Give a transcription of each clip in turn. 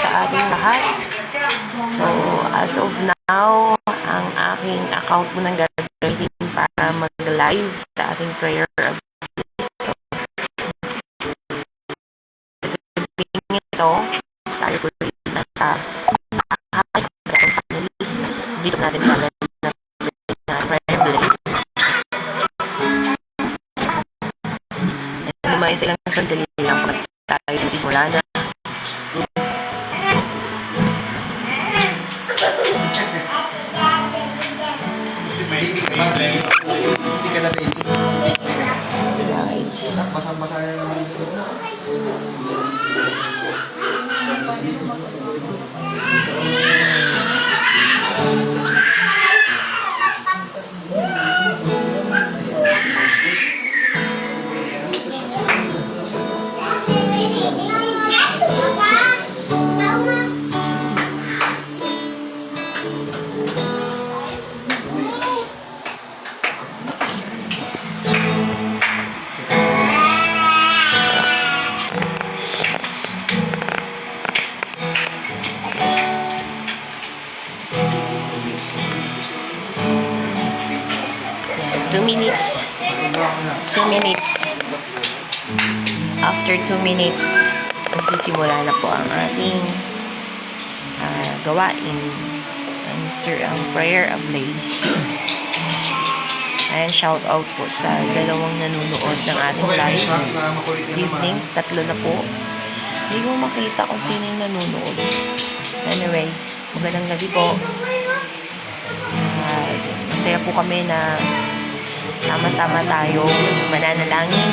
sa ating lahat. So, as of now, ang aking account po nang gagamitin para mag-live sa ating prayer of peace. So, gagawin ito, tayo po nasa family. Dito natin gagawin na prayer place. And lumayan sa ilang sandali lang po tayo simula na. Hindi ka na baby. Right. Pasang-pasang na naman ito. Two minutes. After 2 minutes, magsisimula na po ang ating gawain. Ang prayer of Blaze. And shout out po sa dalawang nanonood ng ating live evenings. 3 na po. Hindi ko makita kung sino yung nanonood. Anyway, magandang gabi po. Masaya po kami na sama-sama tayo mananalangin.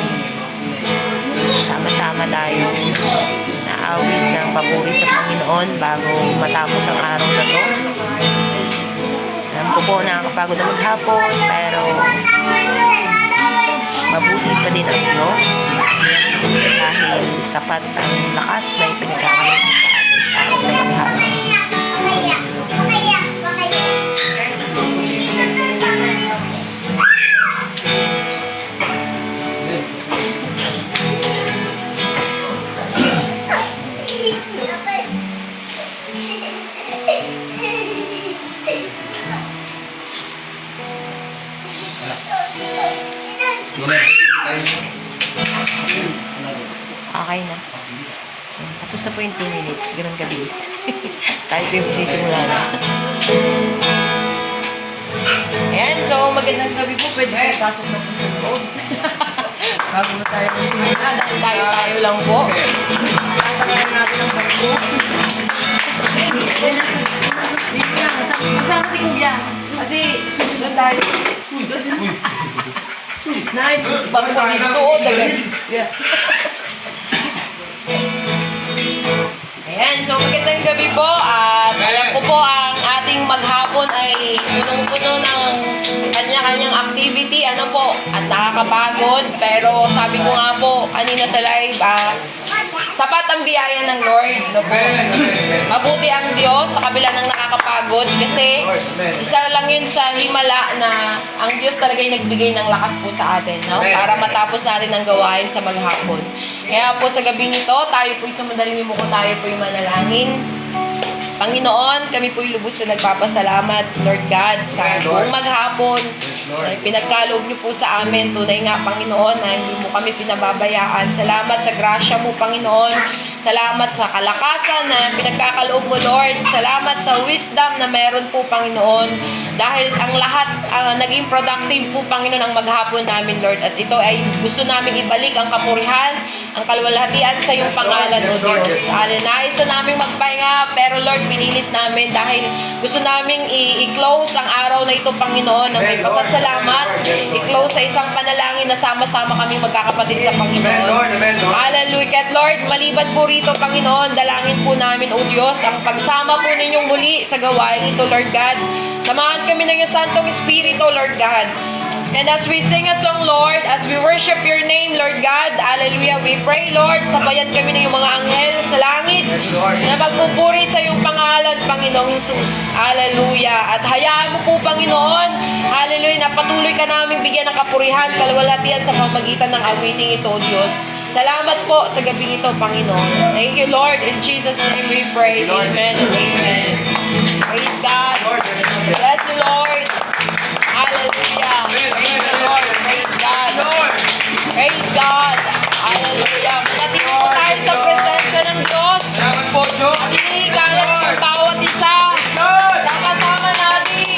Sama-sama tayo naawit ng papuri sa Panginoon bago matapos ang araw na to. Alam ko po nakakapagod na maghapon, pero mabuti pa din ang Diyos dahil sapat ang lakas na ipinagkakaroon sa atin para sa maghapon. Okay na. Tapos na po yung 2 minutes. Ganun kabilis. Tayo po yung magsisimula na. Ayan. So, magandang gabi po. Pwede kayo pasok na po sa loob. Bago na tayo magsimula. Dahil tayo lang po. Tatagalan natin ang bago. Magsama si Kuya. Kasi, sunod tayo. Nay, bago sa dito. Dagali. Yeah. Ayan, so magandang gabi po at alam ko po ang ating maghapon ay punong-puno ng kanya-kanyang activity, ano po, at nakakapagod, pero sabi ko nga po kanina sa live, sapat ang biyaya ng Lord, no po. Mabuti ang Diyos sa kabila ng nakakapagod kasi isa lang yun sa himala na ang Diyos talaga yung nagbigay ng lakas po sa atin, no? Para matapos natin ang gawain sa maghapon. Kaya po sa gabing ito, tayo po'y sumadaling mo ko, tayo po'y manalangin. Panginoon, kami po'y lubos na nagpapasalamat, Lord God, sa buong maghapon. Pinagkaloob niyo po sa amin. Tunay nga, Panginoon, na hindi mo kami pinababayaan. Salamat sa grasya mo, Panginoon. Salamat sa kalakasan na pinagkakaloob mo, Lord. Salamat sa wisdom na meron po, Panginoon. Dahil ang lahat naging productive po, Panginoon, ang maghapon namin, Lord. At ito ay gusto namin ibalik ang kapurihan, ang kalwalhatian sa iyong pangalan, O Diyos. Nais na namin magpahinga, pero Lord, pinilit namin dahil gusto namin i-close ang araw na ito, Panginoon, na may pasasalamat. I-close sa isang panalangin na sama-sama kami magkakapatid sa Panginoon. Hallelujah. Lord, maliban po rito, Panginoon, dalangin po namin, O Diyos, ang pagsama po ninyong muli sa gawain ito, Lord God. Samahan kami ng iyong Santong Espiritu, Lord God. And as we sing a song, Lord, as we worship your name, Lord God, hallelujah, we pray, Lord, sabayan kami ng iyong mga anghel sa langit na magpupuri sa iyong pangalan, Panginoong Jesus. Hallelujah. At hayaan mo po, Panginoon, hallelujah, na patuloy ka namin bigyan ng kapurihan, kalwalhatian sa pamagitan ng awiting ito, Diyos. Salamat po sa gabi ito, Panginoon. Thank you, Lord. In Jesus' name we pray. Amen and amen. Praise God. Bless you, Lord. Hallelujah. Praise the Lord. Praise God. Praise God. Hallelujah. Manatili po tayo sa presensya ng Diyos. Salamat po, Diyos. At hinihigalan ng bawat isa. Lord! Kasama natin.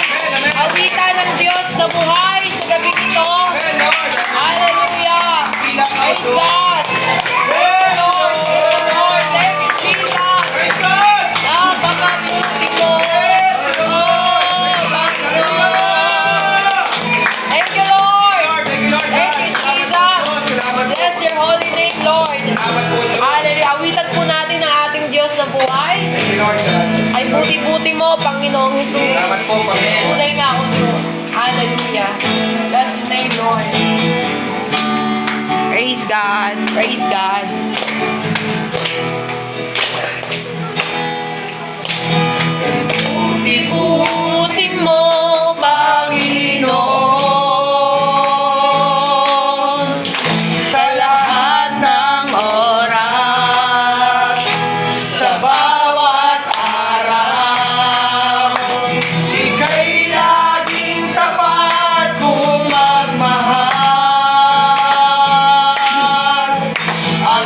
Awitan ng Diyos na buhay sa gabi ito. Amen, Lord. Hallelujah. Bilang Praise auto. God. Thank you, Lord. Thank you, Lord. Thank you, Jesus. Praise God! Napakabuti mo. Yes, Oh, Panginoon. Thank you, Lord. Lord, thank you, Lord. Thank you, Jesus. Salamat po. Bless your holy name, Lord. Salamat po, Diyos. Hallelujah. Awitan po natin ang ating Diyos na buhay. Thank you, Lord. Ay buti-buti mo, Panginoong Jesus. Salamat po, Panginoon. Tunay nga ako, Diyos. Hallelujah. Bless your name, Lord. Praise God. Praise God. Buti-buti mo, Panginoon, Sa lahat ng oras, sa bawat araw, ika'y laging tapat kung magmahal. Ang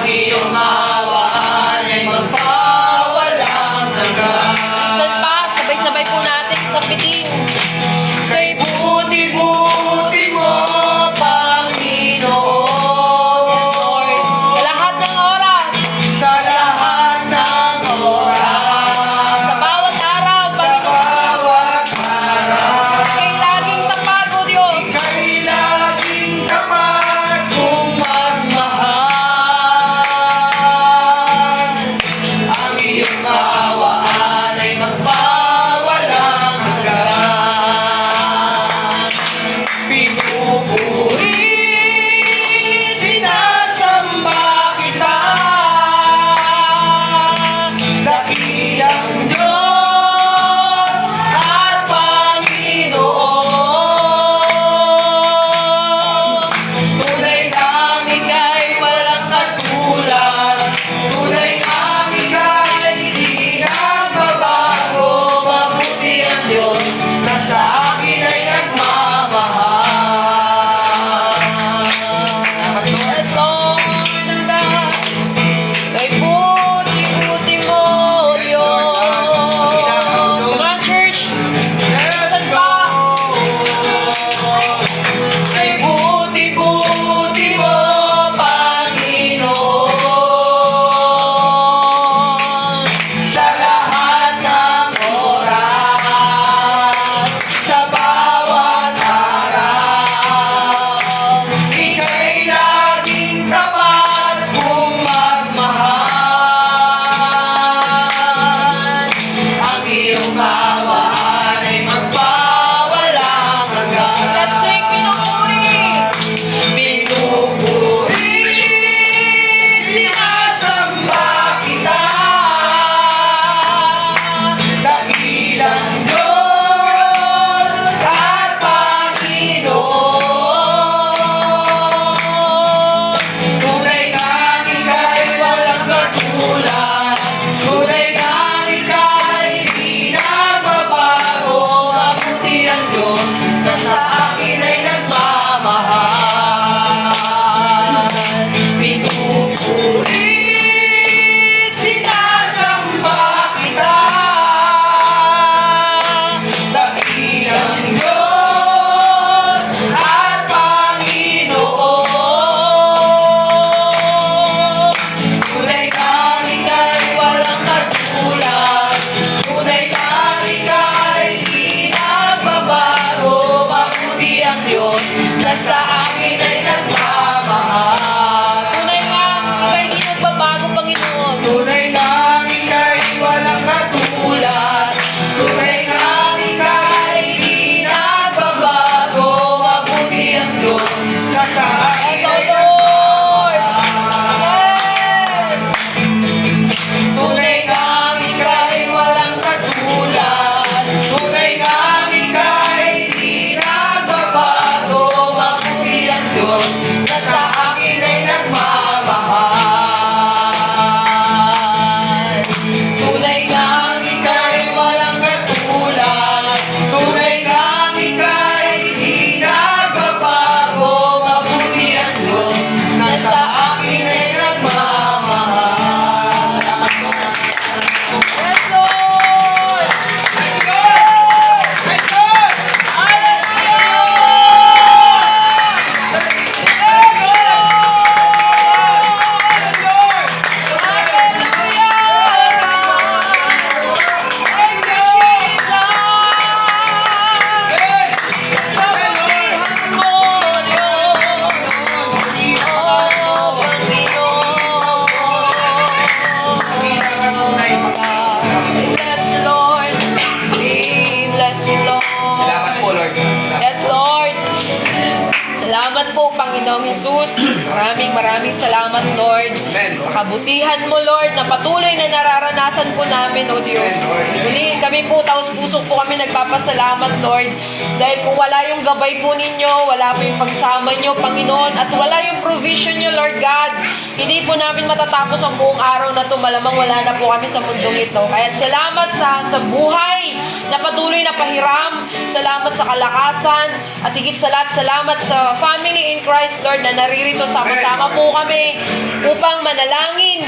Salamat po, Lord. Yes, Lord. Salamat po, Panginoong Jesus. Maraming salamat, Lord. Amen, Sa Lord. kabutihan mo, Lord, na patuloy na nararanasan po namin, O Diyos. Yes, Lord. Muli, kami po, taos-puso po kami nagpapasalamat, Lord. Dahil kung wala yung gabay po ninyo, wala po yung pagsama nyo, Panginoon, at wala yung provision nyo, Lord God, hindi po namin matatapos ang buong araw na ito. Malamang wala na po kami sa mundong ito. Kaya salamat sa buhay na patuloy na pahiram. Salamat sa kalakasan. At higit sa lahat, salamat sa family in Christ, Lord, na naririto sama-sama po kami upang manalangin.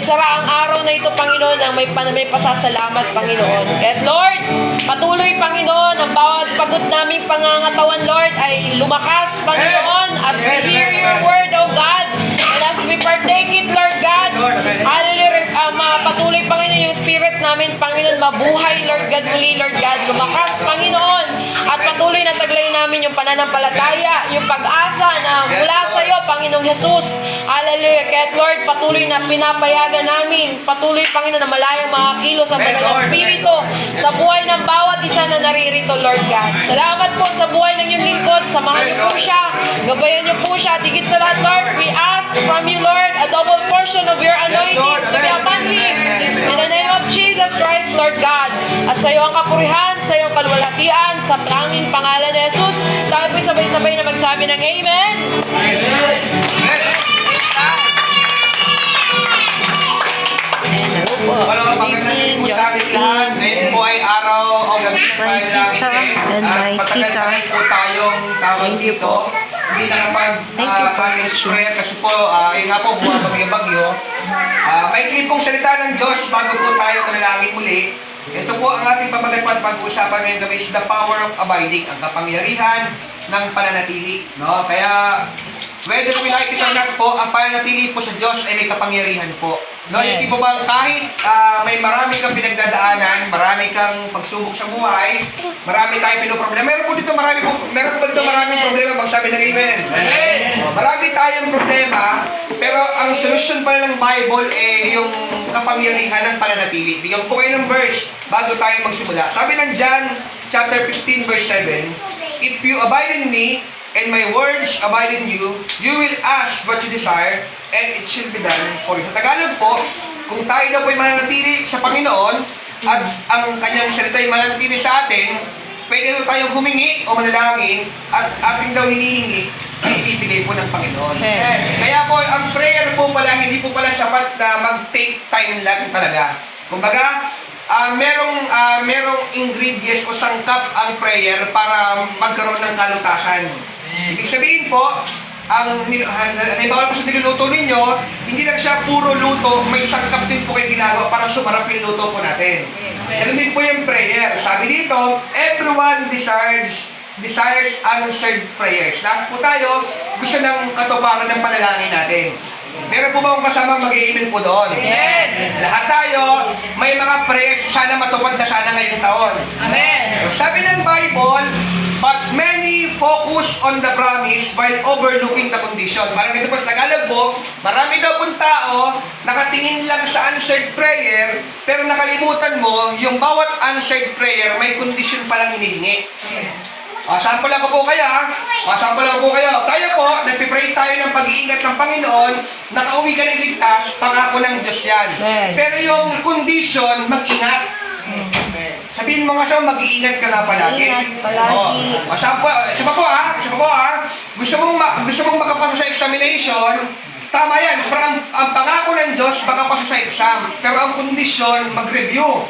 Sara ang araw na ito, Panginoon, ang may pasasalamat, Panginoon. At Lord, patuloy, Panginoon, ang bawat pagod naming pangangatawan, Lord, ay lumakas, Panginoon, as we hear your word, O God, and as we partake it, Lord God. Hallelujah. Patuloy, Panginoon, yung spirit namin, Panginoon, mabuhay, Lord God, muli, Lord God. Lumakas, Panginoon, at patuloy na taglay namin yung pananampalataya, yung pag-asa na mula sa iyo, Panginoong Jesus. Hallelujah. Kaya, Lord, patuloy na pinapayagan namin, patuloy, Panginoon, na malayang mga kilos ang banal na Espiritu sa buhay ng bawat isa na naririto, Lord God. Salamat po sa buhay ng iyong lingkod. Samahan niyo po siya. Gabayan niyo po siya. Tigit sa lahat, Lord, we ask from you, Lord, a double portion of your anointing to be upon him. In the name of Jesus Christ, Lord God. At sa iyo ang kapurihan, sa iyo ang kalwalhatian, sa tanging pangalan ni Jesus. Tayo po sabay-sabay na magsabi ng Amen. Hello po. Hello, Good magandang evening, po sa ating lahat. Ngayon po ay araw o gabi ng My sister and my tita. po tayong tawag Thank you dito. po. Hindi na Thank you for manage prayer kasi po, yun nga po, buwan ng bagyo. May klipong salita ng Diyos bago po tayo manalangin muli. Ito po ang ating pamagatan pag-uusapan ngayong gabi is the power of abiding, ang kapangyarihan ng pananatili. No? Kaya, whether we like it or not po, ang pananatili po sa Diyos ay may kapangyarihan po. No, hindi po ba kahit may marami kang pinagdadaanan, marami kang pagsubok sa buhay, marami tayong pinoproblema. Meron po dito maraming problema, magsabi ng amen. Marami tayong problema, pero ang solusyon pala ng Bible ay yung kapangyarihan ng pananatili. Bigyan ko po kayo ng verse bago tayo magsimula. Sabi ng John chapter 15 verse 7, "If you abide in me, and my words abide in you, you will ask what you desire, and it shall be done for you." Sa Tagalog po, kung tayo daw po ay mananatili sa Panginoon, at ang kanyang salita ay mananatili sa atin, pwede daw tayong humingi o manalangin, at ating daw hinihingi, ay ibibigay po ng Panginoon. Kaya po, ang prayer po pala, hindi po pala sapat na mag-take time lang talaga. Kumbaga, merong ingredients o sangkap ang prayer para magkaroon ng kalutasan. Ibig sabihin po, halimbawa po sa niluluto ninyo, hindi lang siya puro luto, may sangkap din po kayo ginagawa para sumarap yung luto po natin. Ganun din po yung prayer. Sabi dito, everyone desires answered prayers. Lahat po tayo gusto ng katuparan ng panalangin natin. Meron po ba akong kasama mag-i-amen po doon? Yes. Lahat tayo, may mga prayers sana matupad na sana ngayong taon. Amen. Sabi ng Bible, but many focus on the promise while overlooking the condition. Parang ito po sa Tagalog po, marami daw pong tao nakatingin lang sa answered prayer, pero nakalimutan mo, yung bawat answered prayer, may condition palang hinihingi. Sample lang po kayo sample lang po kayo. Tayo po, nagpipray tayo ng pag-iingat ng Panginoon, nakauwi ka ng ligtas, pangako ng Diyos yan. Pero yung condition, mag-ingat. Sabihin mo nga sa mag-iingat ka nga palagi. Ingat palagi. Sama po Gusto mong makapasa sa examination, tama yan. Pero ang pangako ng Diyos, makapasa sa exam. Pero ang condition, mag-review.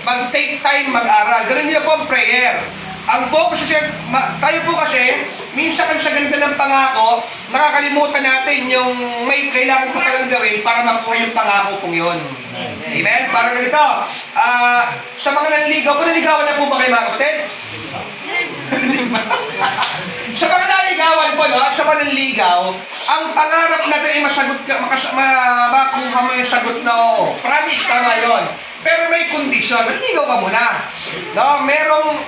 Mag-take time, mag-aral. Ganun niyo po ang prayer. Ang focus kasi, tayo po kasi, minsan sa ganda ng pangako, nakakalimutan natin yung may kailangan pa palang gawin para makuha yung pangako pong yun. Amen? Parang ganito, sa mga nanligaw, naligawan na po ba kayo mga kapatid? Sa mga naligawan po, sa mga nanligaw, ang pangarap natin ay makuha mo yung sagot na oo. Promise, tama yun. Pero may kondisyon, manligaw ka muna. No?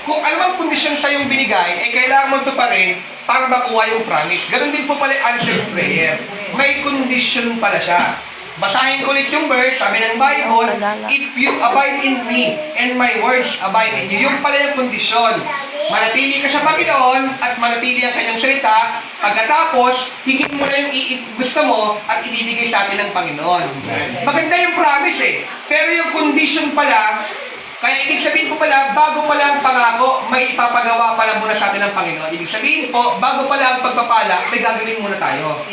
Kung ano mang kondisyon sa yung binigay, kailangan mo ito pa rin para makuha yung promise. Ganon din po pala answered prayer. May kondisyon pala siya. Basahin ko ulit yung verse, sabi ng Bible, if you abide in me and my words abide in you. Yung pala yung kondisyon. Manatili ka sa Panginoon at manatili ang kanyang salita. Pagkatapos, hingin mo na yung gusto mo at ibibigay sa atin ng Panginoon. Maganda yung promise eh. Pero yung condition pala, kaya ibig sabihin po pala, bago pala ang pangako, may ipapagawa pala muna sa atin ng Panginoon. Ibig sabihin po, bago pala ang pagpapala, may gagawin muna tayo.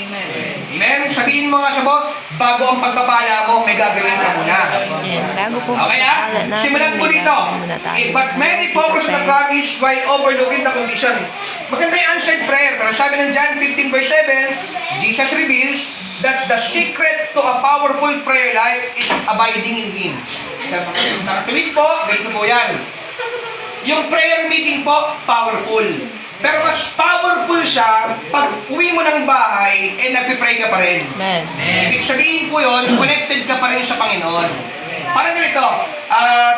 Amen? Sabihin mo nga siya po, bago ang pagpapala mo, may gagawin ka muna. Ayan, bago po Okay simulan po dito. But many focus on the promise while overlooking the condition. Maganda yung answered prayer. Pero sabi ng John 15 verse 7, Jesus reveals that the secret to a powerful prayer life is abiding in Him. Sa nakatuwid po, ganito po yan. Yung prayer meeting po, powerful. Pero mas powerful siya pag uwi mo ng bahay, nagpipray ka pa rin. Amen. Ibig sabihin po yun, connected ka pa rin sa Panginoon. Parang ganito,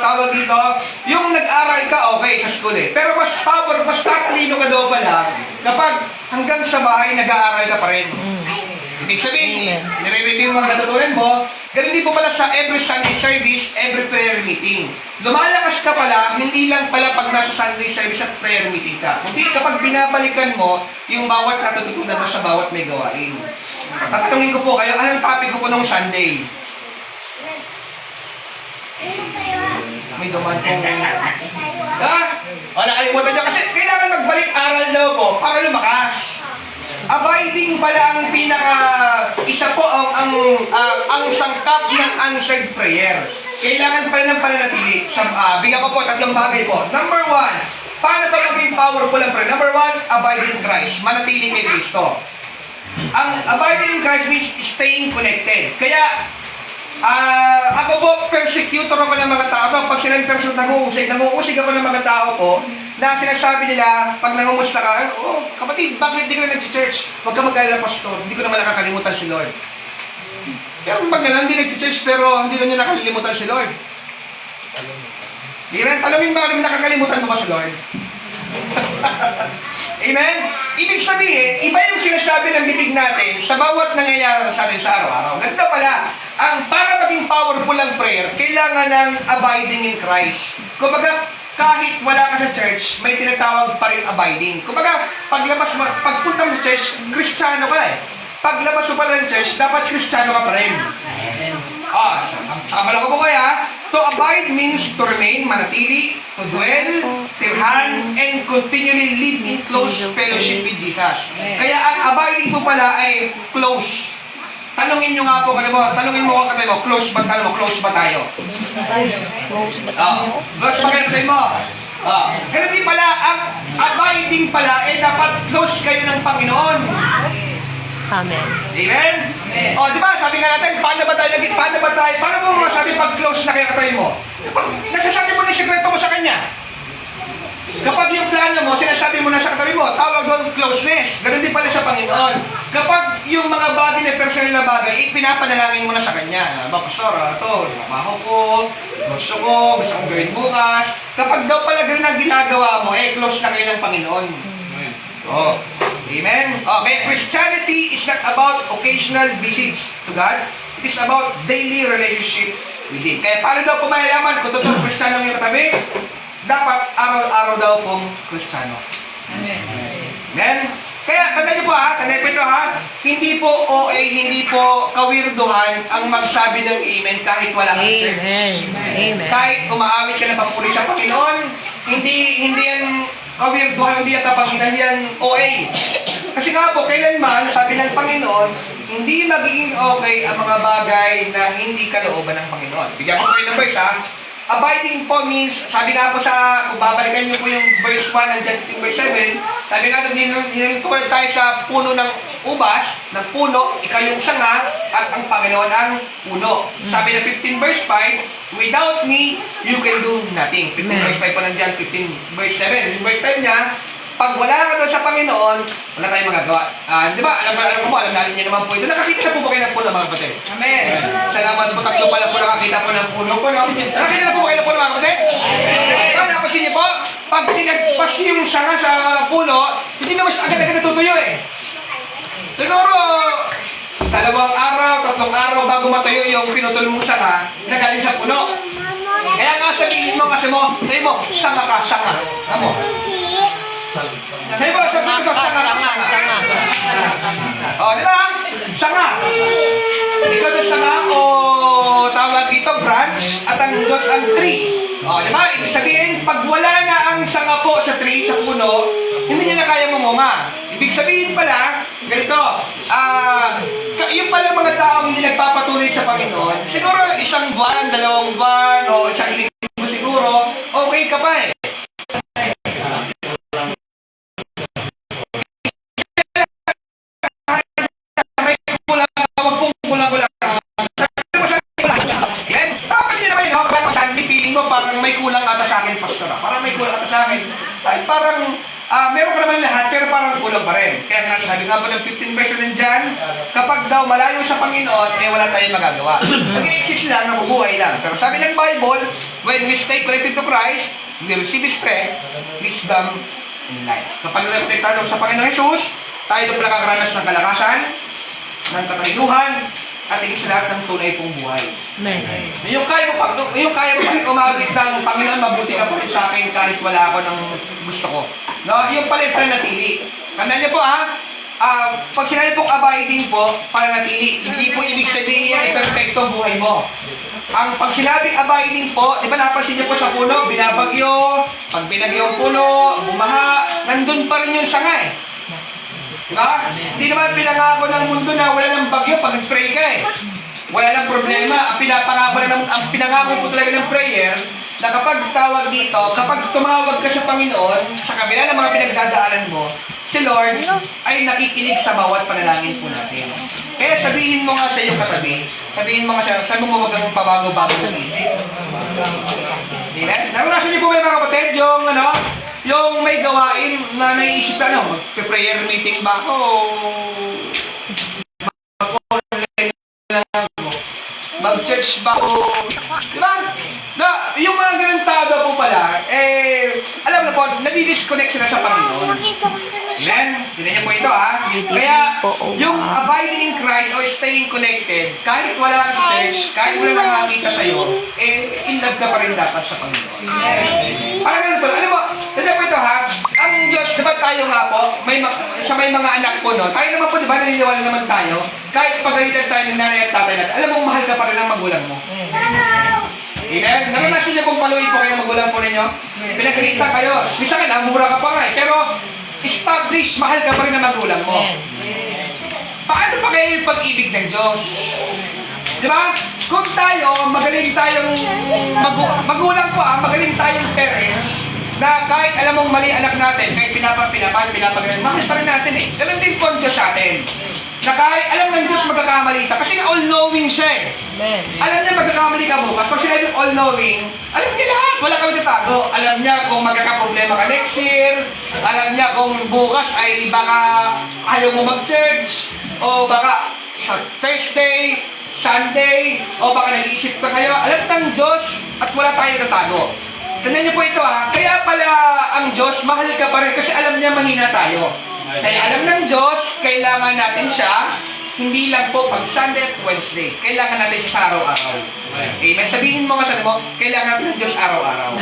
tawag dito, yung nag-aral ka, okay, sa school eh. Pero mas tatalino ka daw pala kapag hanggang sa bahay nag-aaral ka pa rin. Ibig sabihin, nire-review mo ang natutunan mo, ganun din po pala sa every Sunday service, every prayer meeting. Lumalakas ka pala, hindi lang pala pag nasa Sunday service at prayer meeting ka. Kundi kapag binabalikan mo yung bawat natutunan mo sa bawat may gawain. Tatanungin ko po kayo, anong topic ko po nung Sunday? May duman po. Nakalimutan nyo. Kasi kailangan magbalik aral daw po para lumakas. Abiding pala ang isa po ang sangkap ng answered prayer. Kailangan pala ng pananatili. Bigyan ko po, 3 bagay po. Number 1, paano ba maging powerful ang prayer? Number 1, abide in Christ. Manatili kay Kristo. Ang abiding in Christ means staying connected. Kaya, ako po, persecutor ako ng mga tao. Pag sila yung nangungusig ako ng mga tao po, na sinasabi nila, pag nangumusta ka, oh, kapatid, bakit di ka na nag-church? Huwag ka mag-alala, pastor. Hindi ko naman nakakalimutan si Lord. Pero pag nalang hindi nag-church, pero hindi na niya nakalimutan si Lord. Amen? Talungin ba kung nakakalimutan mo ba si Lord? Amen? Ibig sabihin, iba yung sinasabi ng bibig natin sa bawat nangyayari sa atin sa araw-araw. Ganito pala, para maging powerful ang prayer, kailangan ng abiding in Christ. Kumbaga, kahit wala ka sa church, may tinatawag pa rin abiding. Kumbaga, pagpunta mo sa church, Kristiyano ka eh. Paglabas mo pa rin church, dapat Kristiyano ka pa rin. Samala ko po kaya, to abide means to remain, manatili, to dwell, tirhan, and continually live in close fellowship with Jesus. Kaya ang abiding po pala ay close. Tanungin nyo nga po, tanungin mo kung katay mo, close ba tayo? Close ba tayo? Close ba tayo mo? Ganun din pala, ang abiding pala, dapat close kayo ng Panginoon. Amen. Amen? Di ba, sabi nga natin, paano mo masabi pag close na kayo katay mo? Kapag nasasabi mo na yung sekreto mo sa Kanya. Kapag yung plano mo, sinasabi mo na sa katabi mo, tawag doon closeness. Ganun din pala sa Panginoon. Kapag yung mga bagay na personal na bagay, ipinapanalangin mo na sa Kanya. Pastor, ito, trabaho ko, gusto kong gawin bukas. Kapag daw pala ganun ang ginagawa mo, close na kayo ng Panginoon. Amen? Okay, Christianity is not about occasional visits to God. It is about daily relationship with Him. Kaya paano daw pumayalaman kung totoong Kristiyano yung katabi? Dapat araw-araw daw pong Kristiyano. Amen? Kaya, tandaan niyo po tandaan po ito hindi po OA, hindi po kawirduhan ang magsabi ng amen kahit wala kang church. Amen. Kahit umaawit ka na papuri sa Panginoon, hindi yan kawirduhan, hindi yan kapagitan, yan OA. Kasi nga po, kailanman, sabi ng Panginoon, hindi magiging okay ang mga bagay na hindi kalooban ng Panginoon. Bigyan ko kayo ng verse Abiding po means, sabi nga po kung babalikan niyo po yung verse 1 ng John 15 verse 7, sabi nga doon, hinintulad tayo sa puno ng ubas, ng puno, ikaw yung sanga, at ang Panginoon ang puno. Sabi na 15 verse 5, without me, you can do nothing. 15 verse 5 po ng John 15 verse 7. Yung verse 5 niya, pag wala ka doon sa Panginoon, wala tayong magagawa. Di ba? Alam niyo naman po ito. Nakakita na po ba kayo ng puno, mga kapatid? Amen. Salamat po, 3 pala po nakakita po ng puno po, no? Nakakita na po ba kayo ng puno, mga kapatid? Napasin niyo po, pag tinagpas yung sanga sa puno, hindi naman agad-agad natutuyo eh. Siguro, 2 araw, 3 tatlong araw bago matuyo yung pinutol mong sanga na galing sa puno. Kaya nga sabihin mo kasi mo, sabi mo, sanga ka, sanga. Ano mo? Sabi mo, sabi mo, sanga ka, sanga. O, di ba? Sanga. Ikaw yung sanga o tawag dito, branch, at ang Diyos ang tree. O, di ba? Ibig sabihin, pag wala na ang sanga po sa tree, sa puno, hindi niya na kaya mamunga. Ibig sabihin pala, ganito, yung pala mga taong hindi nagpapatuloy sa Panginoon, siguro isang buwan, 2 buwan, o isang linggo siguro, okay ka pa eh. May kulang ka, wag pong kulang-kulang ka. Sabi mo sa kulang. Yan, papansin naman yun, no? Sandy, feeling mo parang may kulang ata sa akin, pastor. Parang may kulang ata sa akin. Ay, parang, meron pa naman lahat, pero parang kulang pa rin. Kaya nga, sabi nga ba ng 15 verse na dyan, kapag daw malayo sa Panginoon, eh wala tayong magagawa. Nag-i-exist lang, nabubuhay lang. Pero sabi ng Bible, when we stay connected to Christ, we receive strength, wisdom, and life. Kapag nag-connectado sa Panginoon Jesus, tayo na nakakaranas ng kalakasan, ng katalinuhan, at higit sa lahat ng tunay pong buhay. Amen. Yung kaya mo pa rin umabit ng Panginoon, mabuti ka po rin sa akin kahit wala ako ng gusto ko. No, yung pala yung pananatili. Tandaan niyo po pag sinabi pong abiding po, pananatili, hindi po ibig sabihin yan perfecto buhay mo. Ang pag sinabing abiding po, di ba napansin niyo po sa puno, binabagyo, pag binagyo ang puno, bumaha, nandun pa rin yung sanga eh. Di ba? Hindi naman pinangako ng mundo na wala ng bagyo pag nag-pray ka eh. Wala nang problema. Ang pinangako po talaga ng prayer, na kapag tawag dito, kapag tumawag ka sa Panginoon, sa kabila ng mga pinagdadaanan mo, si Lord ay nakikinig sa bawat panalangin po natin. Kaya sabihin mo nga sa iyong katabi, sabihin mo nga sabi mo huwag kang pabago-bago ng isip. Amen? Naranasan niyo po ba mga kapatid, yung may gawain na naiisip na, mag-prayer meeting ba ako? Mag-online lang ako? Mag-church ba ako? Diba? Yung mga ganun tao po pala, alam na po, nadi-disconnect sila sa Panginoon. Amen? Tignan niyo po ito Kaya, yung abiding in Christ o staying connected, kahit wala ka sa church, kahit wala nakakita sa'yo, in love ka pa rin dapat sa Panginoon. Parang ganun po. Alam mo, tignan po ito ang Diyos, diba tayo nga po, sa may mga anak po, no? Tayo naman po, diba, naniniwala naman tayo, kahit pagalitan tayo ng nanay at tatay natin, alam mo, mahal ka pa rin ng magulang mo. Amen? Naranasin niyo kung paluin po kayo ng magulang po ninyo? Pinagalitan kayo. Minsan ka na, mura ka pa nga pero establish, mahal ka pa rin ng magulang mo. Paano pa kayo yung pag-ibig ng Diyos? Di ba? Kung tayo, magaling tayong magulang po magaling tayong parents, na kahit alam mong mali anak natin, kahit pinapagaling, mahal pa rin natin eh. Ganun din po ang Diyos sa atin. Na kahit alam ng Diyos magkakamali ka, kasi all-knowing siya eh. Amen. Alam niya magkakamali ka bukas. Pag sinabing all-knowing, alam niya lahat. Wala kami tatago. Alam niya kung magkakaproblema ka next year. Alam niya kung bukas ay baka ayaw mo mag-church. O baka sa Thursday, Sunday, o baka nag-iisip ka kayo. Alam ng Diyos at wala tayong tatago. Tandaan niyo po ito Kaya pala ang Diyos, mahal ka pa rin kasi alam niya mahina tayo. Kaya alam ng Diyos, kailangan natin siya, hindi lang po pag Sunday at Wednesday. Kailangan natin siya sa araw-araw. Amen. Sabihin mo nga sa mo, kailangan natin ng Diyos araw-araw.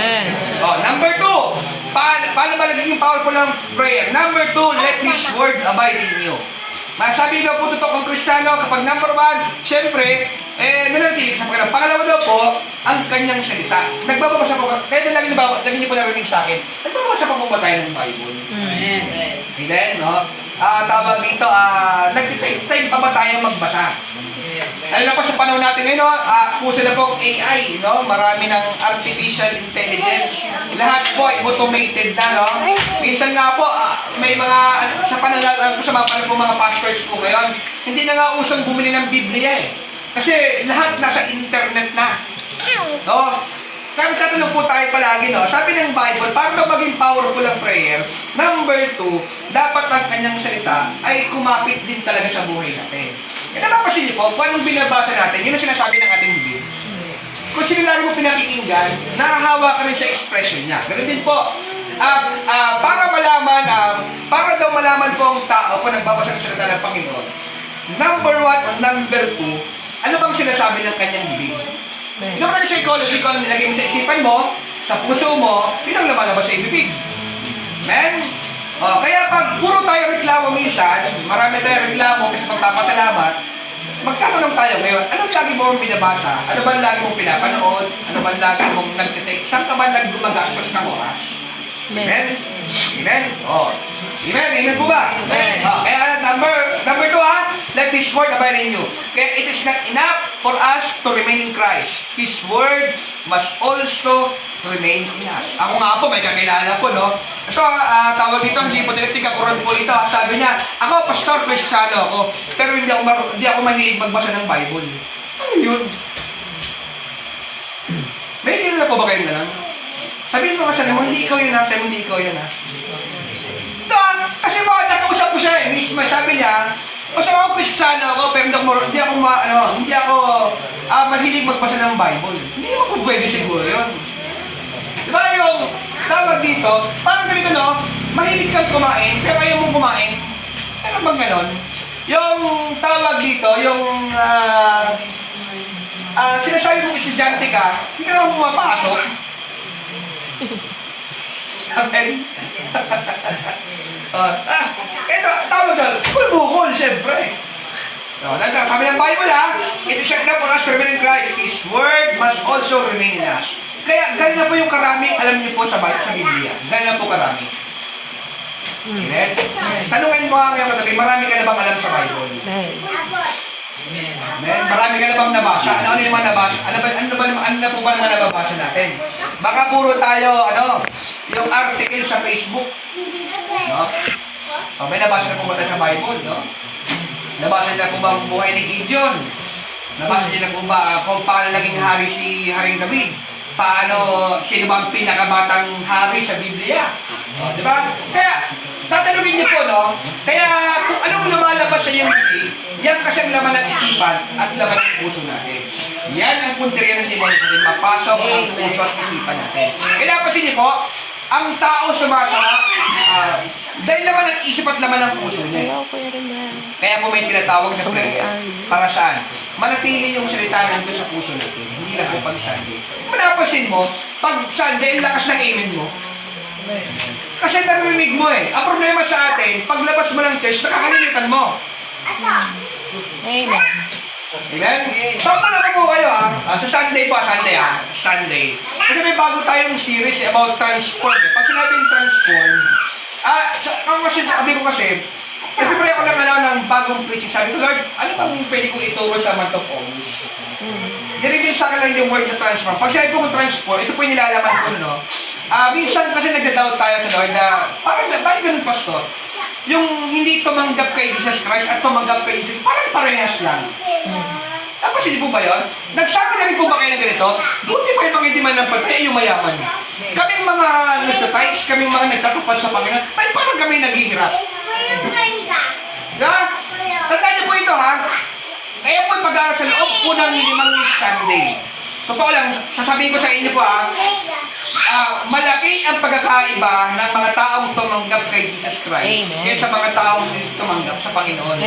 Number 2, paano ba nagiging powerful ng prayer? Number 2, let His Word abide in you. Masabi daw po totoo ang Kristiyano, kapag number 1, syempre, nananatilig sa Panginoon. Pangalawa daw po, ang kanyang salita. Nagbabasa po, kaya lagi niyo po narinig sa akin, nagbabasa po ba tayo ng Bible? Amen, no? Tawag dito, nag-take time pa ba tayo magbasa? Alam na po sa panahon natin ngayon, puso na po AI, no? Marami ng artificial intelligence. Lahat po ay automated na, no? Minsan nga po, may mga, sa panahon natin, sa mga pastors po ngayon, hindi na nga usang bumili ng Biblia eh. Kasi lahat nasa internet na. No? Kaya tatanong po tayo palagi, no? Sabi ng Bible, para daw maging powerful ang prayer, number 2, dapat ang kanyang salita ay kumapit din talaga sa buhay natin. Kaya napapasin niyo po, kung anong binabasa natin, yun ang sinasabi ng ating bibig. Kung sino lagi mo pinakikinggan, nakahawa ka rin sa expression niya. Ganun din po. Para daw malaman po ang tao kung nagbabasa ng salita ng Panginoon, number 1 at number 2, ano bang sinasabi ng kanyang bibig? Yun naman sa psychology, kung nilagay mo sa isipan mo, sa puso mo, yun ang lumalabas sa ibibig. Amen? O, kaya pag puro tayo reklamo minsan, marami tayo reklamo kasi magpapasalamat, magtatanong tayo ngayon, anong lagi mo mong binabasa? Ano ba lagi mong pinapanood? Ano ba lagi mong nagtitake? Saan ka ba naggumagastos ng oras? Amen? Amen? O. Amen? Amen po ba? Amen. O, kaya number 2 let His word abide in you. Kaya it is not enough for us to remain in Christ. His word must also remain in us. Ako nga po, may kakilala po, no? Ito, tawag dito, hindi po tinitigakuran po ito. Sabi niya, ako, pastor, Kristiyano ako, pero hindi ako mahilig magbasa ng Bible. Ano yun? May kilala po ba kayong ganun? Sabihin mo kasi mo, hindi ikaw yun ha, sabi mo, hindi ikaw yun ha. Ito, kasi mga nakausap ko siya eh, mismo, sabi niya, pastor ako, Kristiyano ako, pero hindi ako mahilig magbasa ng Bible. Hindi mo po pwede siguro yun. Diba yung tawag dito, parang ganito no, mahilig kang kumain, pero ayaw mong kumain. Ano bang ganon? Yung tawag dito, yung sinasabi mong estudyante ka, hindi ka naman pumapasok. Amen? Ito, tawag doon, school bukol, siyempre. So, sabi ng Bible it is enough for us to remain in Christ. His word must also remain in us. Kaya, gano'n na po yung karami, alam niyo po sa Biblia. Gano'n na po karami. Amen? Tanungin mo ngayon katabi, marami ka na bang alam sa Bible? Amen? Marami ka na bang nabasa? Ano yung mga nabasa? Ano na po ba naman nababasa natin? Baka puro tayo, yung article sa Facebook. No? O, may nabasa na po ba tayo sa Bible, no? Nabasa niyo na po ba ang buhay ni Gideon? Nabasa niyo na po ba kung paano naging hari si Haring David? Sino ba ang pinakabatang hari sa Biblia? Di ba? Kaya, tatanungin niyo po, no? Kaya, kung anong lumalabas sa iyong bibig, yan kasi ang laman ng isipan at laman ng puso natin. Yan ang punteriya ng demonyo natin, mapasok ang puso at isipan natin. Kaya napasin niyo po, ang tao sumasama, dahil laman ng isip at laman ng puso niya. Kaya po may tinatawag na prayer. Para saan? Manatili yung salita nandun sa puso natin. Hindi lang po pag Sunday. Manapasin mo, pag Sunday, lakas ng amen mo. Kasi narinig mo eh. Ang problema sa atin, paglabas mo ng church, nakakalimutan mo. Amen. Amen? Saan pa naman po kayo sa Sunday po, Sunday. Kasi may bago tayong series about transform. Pag sinabing transform, kasi sabi ko kasi pray ako ng bagong preaching. Sabi ko, Lord, ano bang pwede kong ituro sa month of August? Narinig sa akin lang yung word na transform. Pag sinabi ko transform, ito po yung nilalaman ko, no? Minsan kasi nagda-doubt tayo sa Lord na, parang, bakit ganun, pastor? Yung hindi tumanggap kay Jesus Christ at tumanggap kay Jesus, parang parehas lang. Tapos hindi po ba yun? Nagsabi na rin po ba kayo ng ganito? Buti pa yung pangitiman ng patay, yung mayaman. Kaming mga nagtatights, kaming mga nagtatupad sa Panginoon, ay parang kami naghihirap. Diba? Tandaan niyo po ito Kaya po pag-aaral sa loob po ng 5 Sunday. Totoo lang, sasabihin ko sa inyo po malaki ang pagkakaiba ng mga taong tumanggap kay Jesus Christ kaysa mga taong tumanggap sa Panginoon.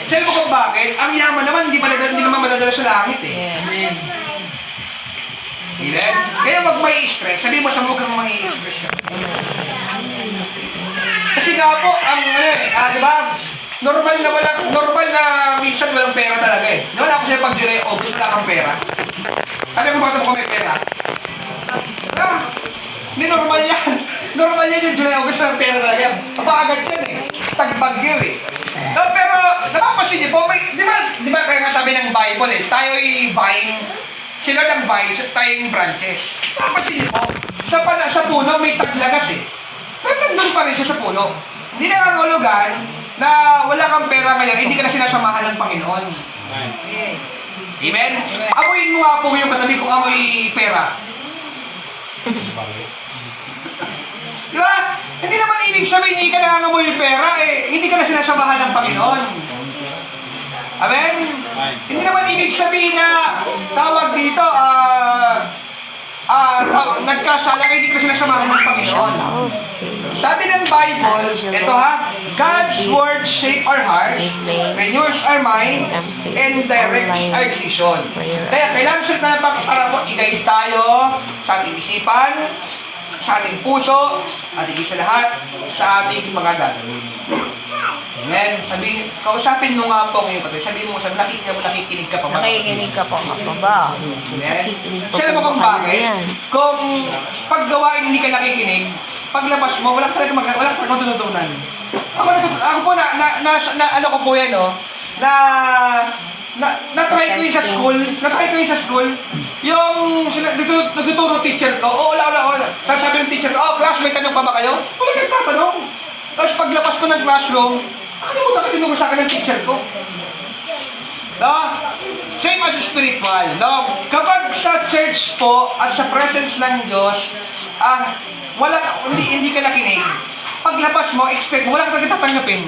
Sabi mo kung bakit? Ang yaman naman, hindi naman madadala sa langit eh. Amen? Kaya wag may stress. Sabi mo sa mukhang may stress siya. Kasi nga po, di ba? Normal na minsan walang pera talaga eh. Noon ako siya pag July, August, wala kang pera. Alam mo bakit ako may pera? Hindi normal yan. Normal yan yung July, August, walang pera talaga. Kapakagat yan eh. Tagbagyo eh. No, pero, napapansin niyo po, di ba kaya nga sabi ng Bible eh, tayo'y buying, sila ng vines at tayo yung branches. Napapansin niyo po, sa puno may taglagas eh. Pero nandun pa rin siya sa puno. Hindi nangangulugan na wala kang pera ngayon, hindi ka na sinasamahan ng Panginoon. Amen? Amoyin mo nga po yung katabi kung amoy pera. Di ba? Hindi naman ibig sabihin hindi ka nangangamoy yung pera, hindi ka na sinasamahan ng Panginoon. Amen? Hindi naman ibig sabihin na tawag dito, nagkasala ka, hindi ka na sinasamahan ng Panginoon. Sabi ng Bible, ito God's word shape our hearts, renews our mind, and directs our decision. Kaya kailangan sa na para po i-guide tayo sa ating isipan, sa ating puso, at higit sa lahat, sa ating mga gagawin. Amen. Kausapin mo nga po ngayon, sabihin mo, nakikinig ka pa ba? Nakikinig ka po ako ba? Amen. Nakikinig po Sino mo kung kayo bakit? yan. Kung paggawain hindi ka nakikinig, paglabas mo, wala talaga matututunan. Ako po, ano ko po yan, no? Na-try ko yun sa school, yung nagtuturo teacher ko, wala. Tapos sabi ng teacher ko, class, may tanong pa ba kayo? Wala nagtatanong. Tapos paglabas ko ng classroom, ano mo nakatinuro sa akin ng teacher ko? No? Same as spiritual, no? Kapag sa church po at sa presence ng Diyos, hindi ka nakinig. Paglabas mo, expect mo, wala ka talaga tatanggapin.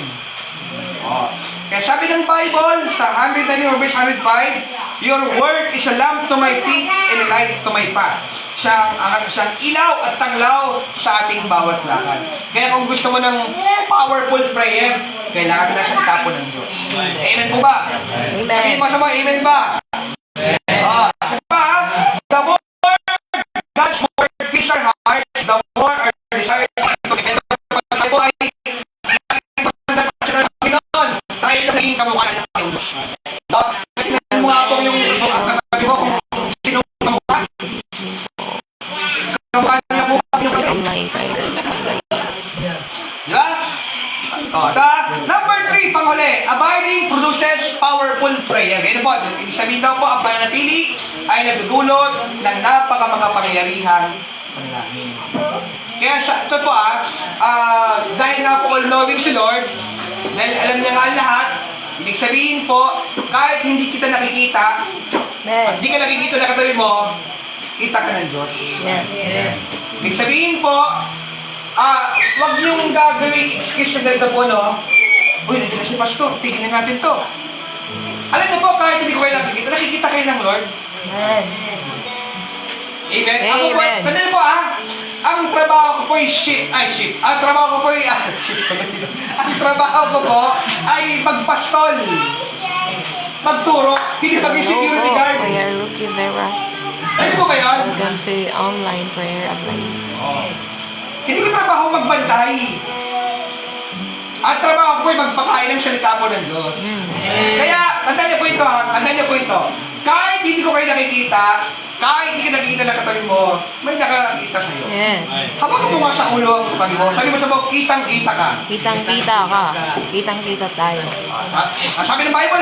Oh. Kaya sabi ng Bible, sa 119 verse 105, your word is a lamp to my feet and a light to my path. Siyang ilaw at tanglaw sa ating bawat lakad. Kaya kung gusto mo ng powerful prayer, kailangan ka na sa tapo ng Diyos. Amen po ba? Amen. Sabihin mo sa mga amen ba? Sa pa, the more God's word fills our hearts, the more our desires to be tayo po ay tayo naging kamukha ng Diyos. Tingnan mo nga po yung katabi mo kung sino kamukha. Kamukha niya po yung Online kayo. di ba? Number 3, panghuli, abiding produces powerful prayer. Ganyan po, ibig sabihin daw po, ang pananatili ay nagdudulot ng napakamakapangyarihang panalangin. Kaya ito po dahil nga po all-knowing si Lord, dahil alam niya nga ang lahat, ibig sabihin po, kahit hindi kita nakikita, at di ka nakikita na katabi mo, kita ka ng Diyos. Yes. Ibig sabihin po, wag niyong gagawin excuse na ganito po, no? Uy, nandiyan na si Pastor, tignan natin to. Alam niyo po, kahit hindi ko kayo nakikita kayo ng Lord. Amen. Amen. Ako po, tandaan po ang trabaho ko po ay ang trabaho ko po ay, ang trabaho ko po ay magpastol. Magturo, hindi maging security guard. Kuya Rookie Veras. Ano po ba yun? Welcome to online prayer advice. Hindi ko trabaho magbantay. Ang trabaho ko ay magpakain ng salita po ng Diyos. Kaya, tandaan niyo po ito, kahit hindi ko kayo nakikita, kahit hindi ka nakikita ng katabi mo, may nakakita sa'yo. Yes. Habang mo nga sa ulo ang katabi mo, sabi mo sa mo, kitang-kita ka. Kitang-kita ka. Kitang-kita tayo. Sabi ng Bible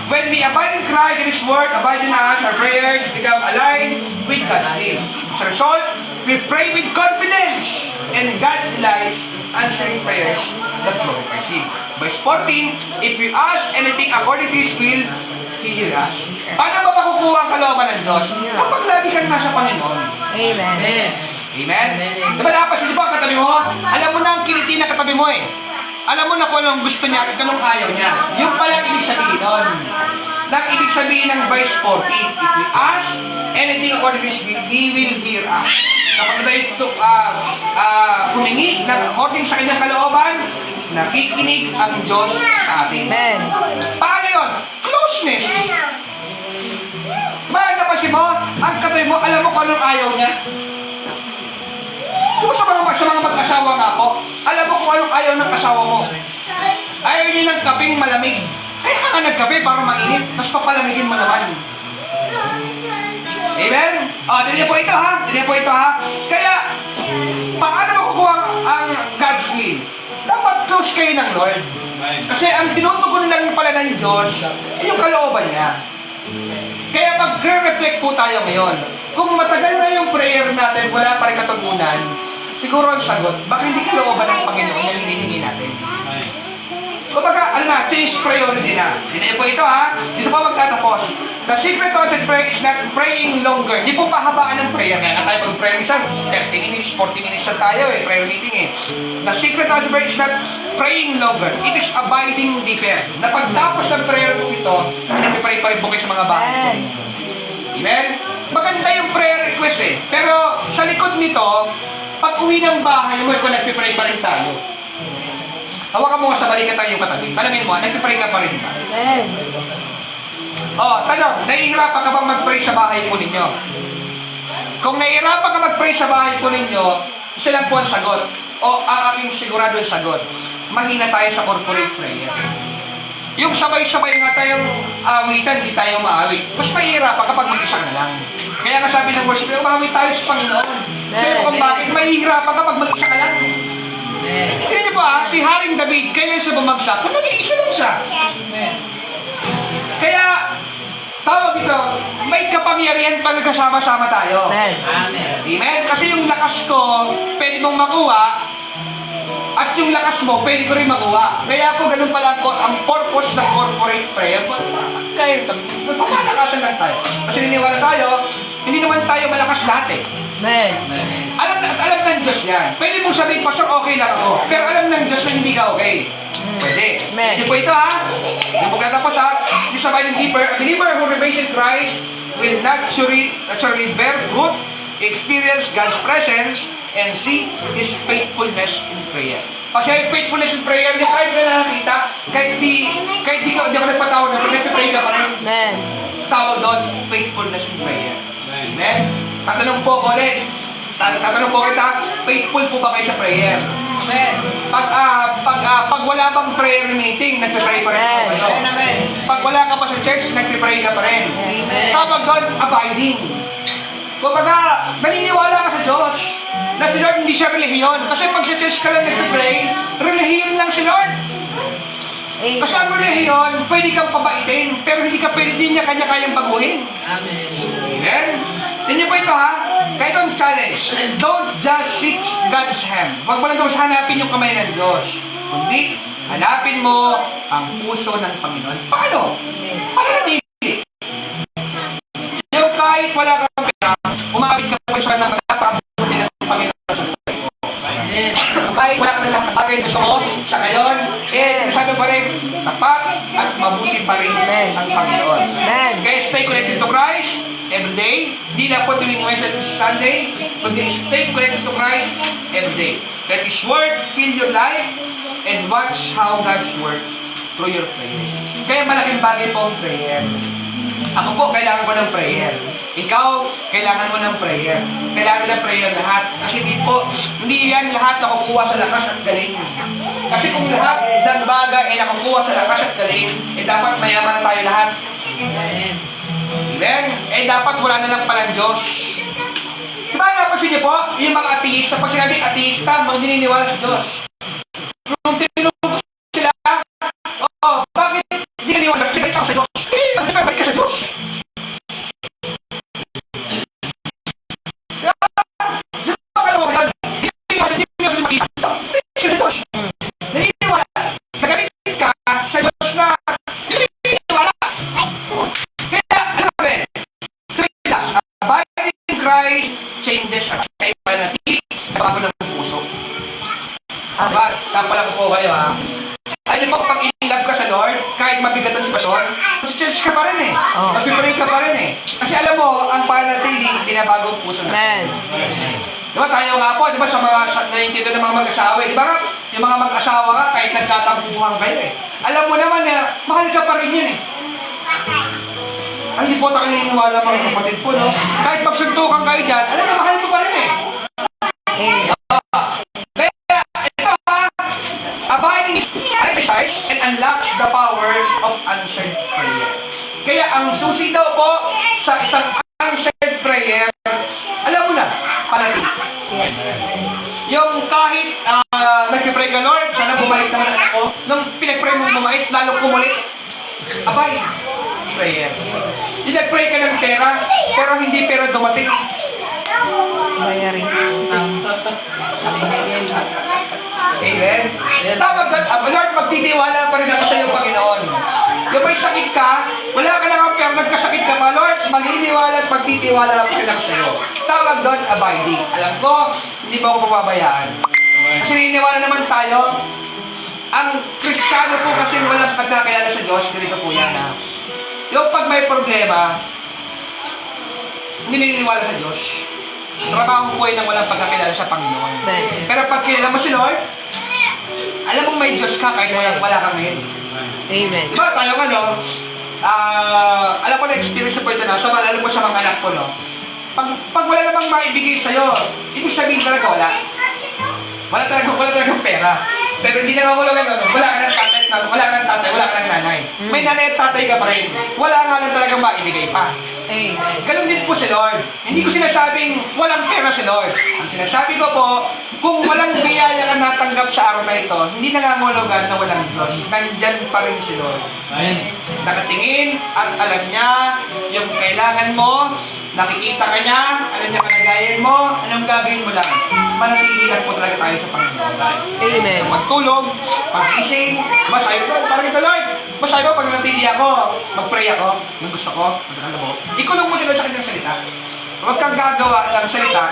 when we abide in Christ and His Word, abide in us, our prayers become aligned with God's will. As a result, we pray with confidence, and God delights answering prayers that glorify Him. Verse 14, if we ask anything according to His will, He hears us. Paano ba makukuha ang kalooban ng Diyos? Kapag lagi kang nasa Panginoon. Amen. Amen? Diba napasin mo ang katabi mo? Alam mo na ang kiliti na katabi mo Alam mo na kung anong gusto niya at anong ayaw niya. Yung palang ibig sabihin nun. Nang ibig sabihin ng verse 14, if we ask anything according to His will, He will hear us. Kapag tayo humingi ng according sa kanyang kalooban, nakikinig ang Diyos sa atin. Amen. Paano yun? Closeness. Napansin mo, ang katabi mo, alam mo kung anong ayaw niya. Di ba sa mga mag-asawa nga po, alam mo kung anong ayaw ng asawa mo. Ayaw niya ng kaping malamig. Kaya ka nagkape para mainit, tapos papalamigin mo naman. Amen? Tignan po ito Kaya, paano makukuha ang God's will? Dapat close kayo ng Lord. Kasi ang tinutugon lang pala ng Diyos ay yung kalooban niya. Kaya magre-reflect po tayo ngayon. Kung matagal na yung prayer natin, wala pa rin katugunan, siguro ang sagot, baka hindi kalooban ng Panginoon yung hinihingi natin. Kumbaga, change priority na. Hindi po ito Dito po magtatapos. The secret to answered prayer is not praying longer. Hindi po pahabaan ng prayer. Kaya tayo pag-prayer minsan, 30 minutes, 40 minutes na tayo prayer meeting The secret to answered prayer is not praying longer. It is abiding deeper. Na pagtapos ng prayer po ito, nagpipray pa rin po kayo sa mga bahay po. Amen? Maganda yung prayer request Pero sa likod nito, pag uwi ng bahay mo, kung nagpipray pa rin tayo. Hawakan mo nga sa balikat ang iyong katabi. Tanungin mo, nagpipray ka pa rin ba? Amen. Tanong, nahihirapan ka bang mag-pray sa bahay po ninyo? Kung nahihirapan ka mag-pray sa bahay po ninyo, isa lang po ang sagot. O ang aking sigurado ang sagot. Mahina tayo sa corporate prayer. Yung sabay-sabay nga tayong awitan, di tayo maawit. Mas mahihirapan kapag mag-isa ka lang. Kaya nga sabi ng worship, umawit tayo sa Panginoon. Sino mo kung bakit mahihirapan kapag mag-isa ka lang? Tignan niyo po si Haring David, kailan siya bumagsak? Kung nag-iisa lang siya. Kaya, tawag ito, may kapangyarihan pag nagkasama-sama tayo. Amen. Amen? Kasi yung lakas ko, pwede mong makuha, at yung lakas mo, pwede ko rin makuha. Kaya ako ganun pala ang purpose ng corporate prayer. Kaya magpapanakasan lang tayo. Kasi niniwala tayo, hindi naman tayo malakas lahat eh. Amen. Alam ng Diyos yan. Pwede mong sabihin, Pastor, okay lang ako. Pero alam ng Diyos na hindi ka okay. Pwede. Amen. Hindi po ito Hindi po katapos This is abiding deeper. A believer who remains in Christ will naturally bear fruit, experience God's presence, and see His faithfulness in prayer. Pag siya yung faithfulness in prayer, yung kahit na nakakita, kahit di ka nagpatawag na, pag nagpipray ka pa rin, Amen. tawag doon, faithfulness in prayer. Amen? Tatanong po ko ulit. Tatanong po kita, faithful po ba kayo sa prayer? Amen. Pag wala bang prayer meeting, nagpipray pa rin po kayo. Amen. Pag wala ka pa sa church, nagpipray ka pa rin. Amen. Tawag doon, abiding. Kumbaga, naniniwala ka sa Diyos na si Lord hindi siya relihiyon. Kasi pag sa church ka lang nagpipray, relihiyon lang si Lord. Kasi ang relihiyon, pwede kang pabaitin, pero hindi ka pwede din niya kanya-kayang baguhin. Amen. Amen? Tingnan po ito Kaya itong challenge. Don't just seek God's hand. Huwag mo lang daw hanapin yung kamay ng Diyos. Kundi, hanapin mo ang puso ng Panginoon. Paano? Paano natili? Yung kahit wala kang pera, umawit ka po sa ng napapabuti ng Panginoon sa buhay mo. Kahit wala ka na lang bagay gusto mo, sa ngayon, sabi pa rin, tapat at mabuti pa rin ang Panginoon. Amen. Kaya stay connected to Christ every day. Di lang po tuwing Wednesday to Sunday, kundi stay connected to Christ every day. Let His Word fill your life and watch how God's work through your prayers. Kaya malaking bagay po ang prayer. Ako po, kailangan ko ng prayer. Ikaw, kailangan mo ng prayer. Kailangan ng prayer lahat. Kasi hindi yan lahat nakukuha sa lakas at galing. Kasi kung lahat ng bagay ay nakukuha sa lakas at galing, dapat mayaman na tayo lahat. Amen? Dapat wala na lang palang Diyos. Diba napansin niyo po, yung mga ateista, pag sinabing ateista, mga naniniwala sa Diyos. Nung tinulog sila, bakit hindi naniniwala sila sa Diyos? Balik ka sa Diyos. Christ changes us. Kaya panatili, bago ng puso. Tapala ko po kayo Ano po, pag in-love ka sa Lord, kahit mabigat ang sitwasyon, sa church ka pa rin Magpipray ka pa rin Kasi alam mo, ang panatili, binabago ang puso natin. Diba tayo nga po, diba sa mga naiintindihan ng mga mag-asawa, diba nga, yung mga mag-asawa ka, kahit nagtatampuhan kayo Alam mo naman na, mahal ka pa rin yun Ay, hindi po tayo naniniwala mga kapatid po, no? Kahit pagsuntukan kayo dyan, alam mo, mahal mo pa rin Kaya, ito abiding exercise and unlocks the powers of answered prayer. Kaya ang susi daw po sa isang answered prayer, alam mo na, panatili. Yes. Yung kahit nag-pray ka, Lord, sana bumait naman ako. Nung pinag-pray mo bumait, lalong kumulit. Abide. Prayer. Yung nag-pray ka ng pera, pero hindi pera dumating. Bayarin. Amen? Tawag God, Lord, magtitiwala pa rin ako sa iyo, Panginoon. Yung may sakit ka, wala ka na pera, nagkasakit ka pa, Lord, magtitiwala at magtitiwala pa rin ako sa iyo. Tawag doon, abiding. Alam ko, hindi ba ako pababayaan? Kasi niniwala naman tayo, ang Kristiyano po kasi walang pagkakilala sa Diyos, ganito po yan Yung pag may problema, hindi naniniwala sa Diyos. Trabaho po ay nang walang pagkakilala sa Panginoon. Pero pag kilala mo si Lord, alam mo may may Diyos ka kahit wala kang ngayon. Amen. Di ba tayo ano, alam ko na experience ko ito na, so alam ko sa mga anak ko, no? Pag wala namang maibigay sa'yo, ibig sabihin talaga wala. Wala talagang pera. Pero hindi nangangulugan ano, wala ka ng tatay, wala ka ng nanay. May nanay at tatay ka pa rin. Wala nga lang talagang maibigay pa. Amen. Ganun din po si Lord. Hindi ko sinasabing walang pera si Lord. Ang sinasabi ko po, kung walang biyaya ka natanggap sa araw na ito, hindi nangangulugan na walang Diyos. Nandyan pa rin si Lord. Nakatingin at alam niya yung kailangan mo, nakikita ka niya, alam niya kalagayan mo, anong gagawin mo lang. Manatili lang po talaga tayo sa Panginoon. Amen. Pagtulog, pag-ising, basahin ko, parang ito Lord, basahin ko, pag natili ako, mag-pray ako, yung gusto ko, magkakala mo. Ikulong mo sila sa kanyang salita. Huwag kang gagawa ng salita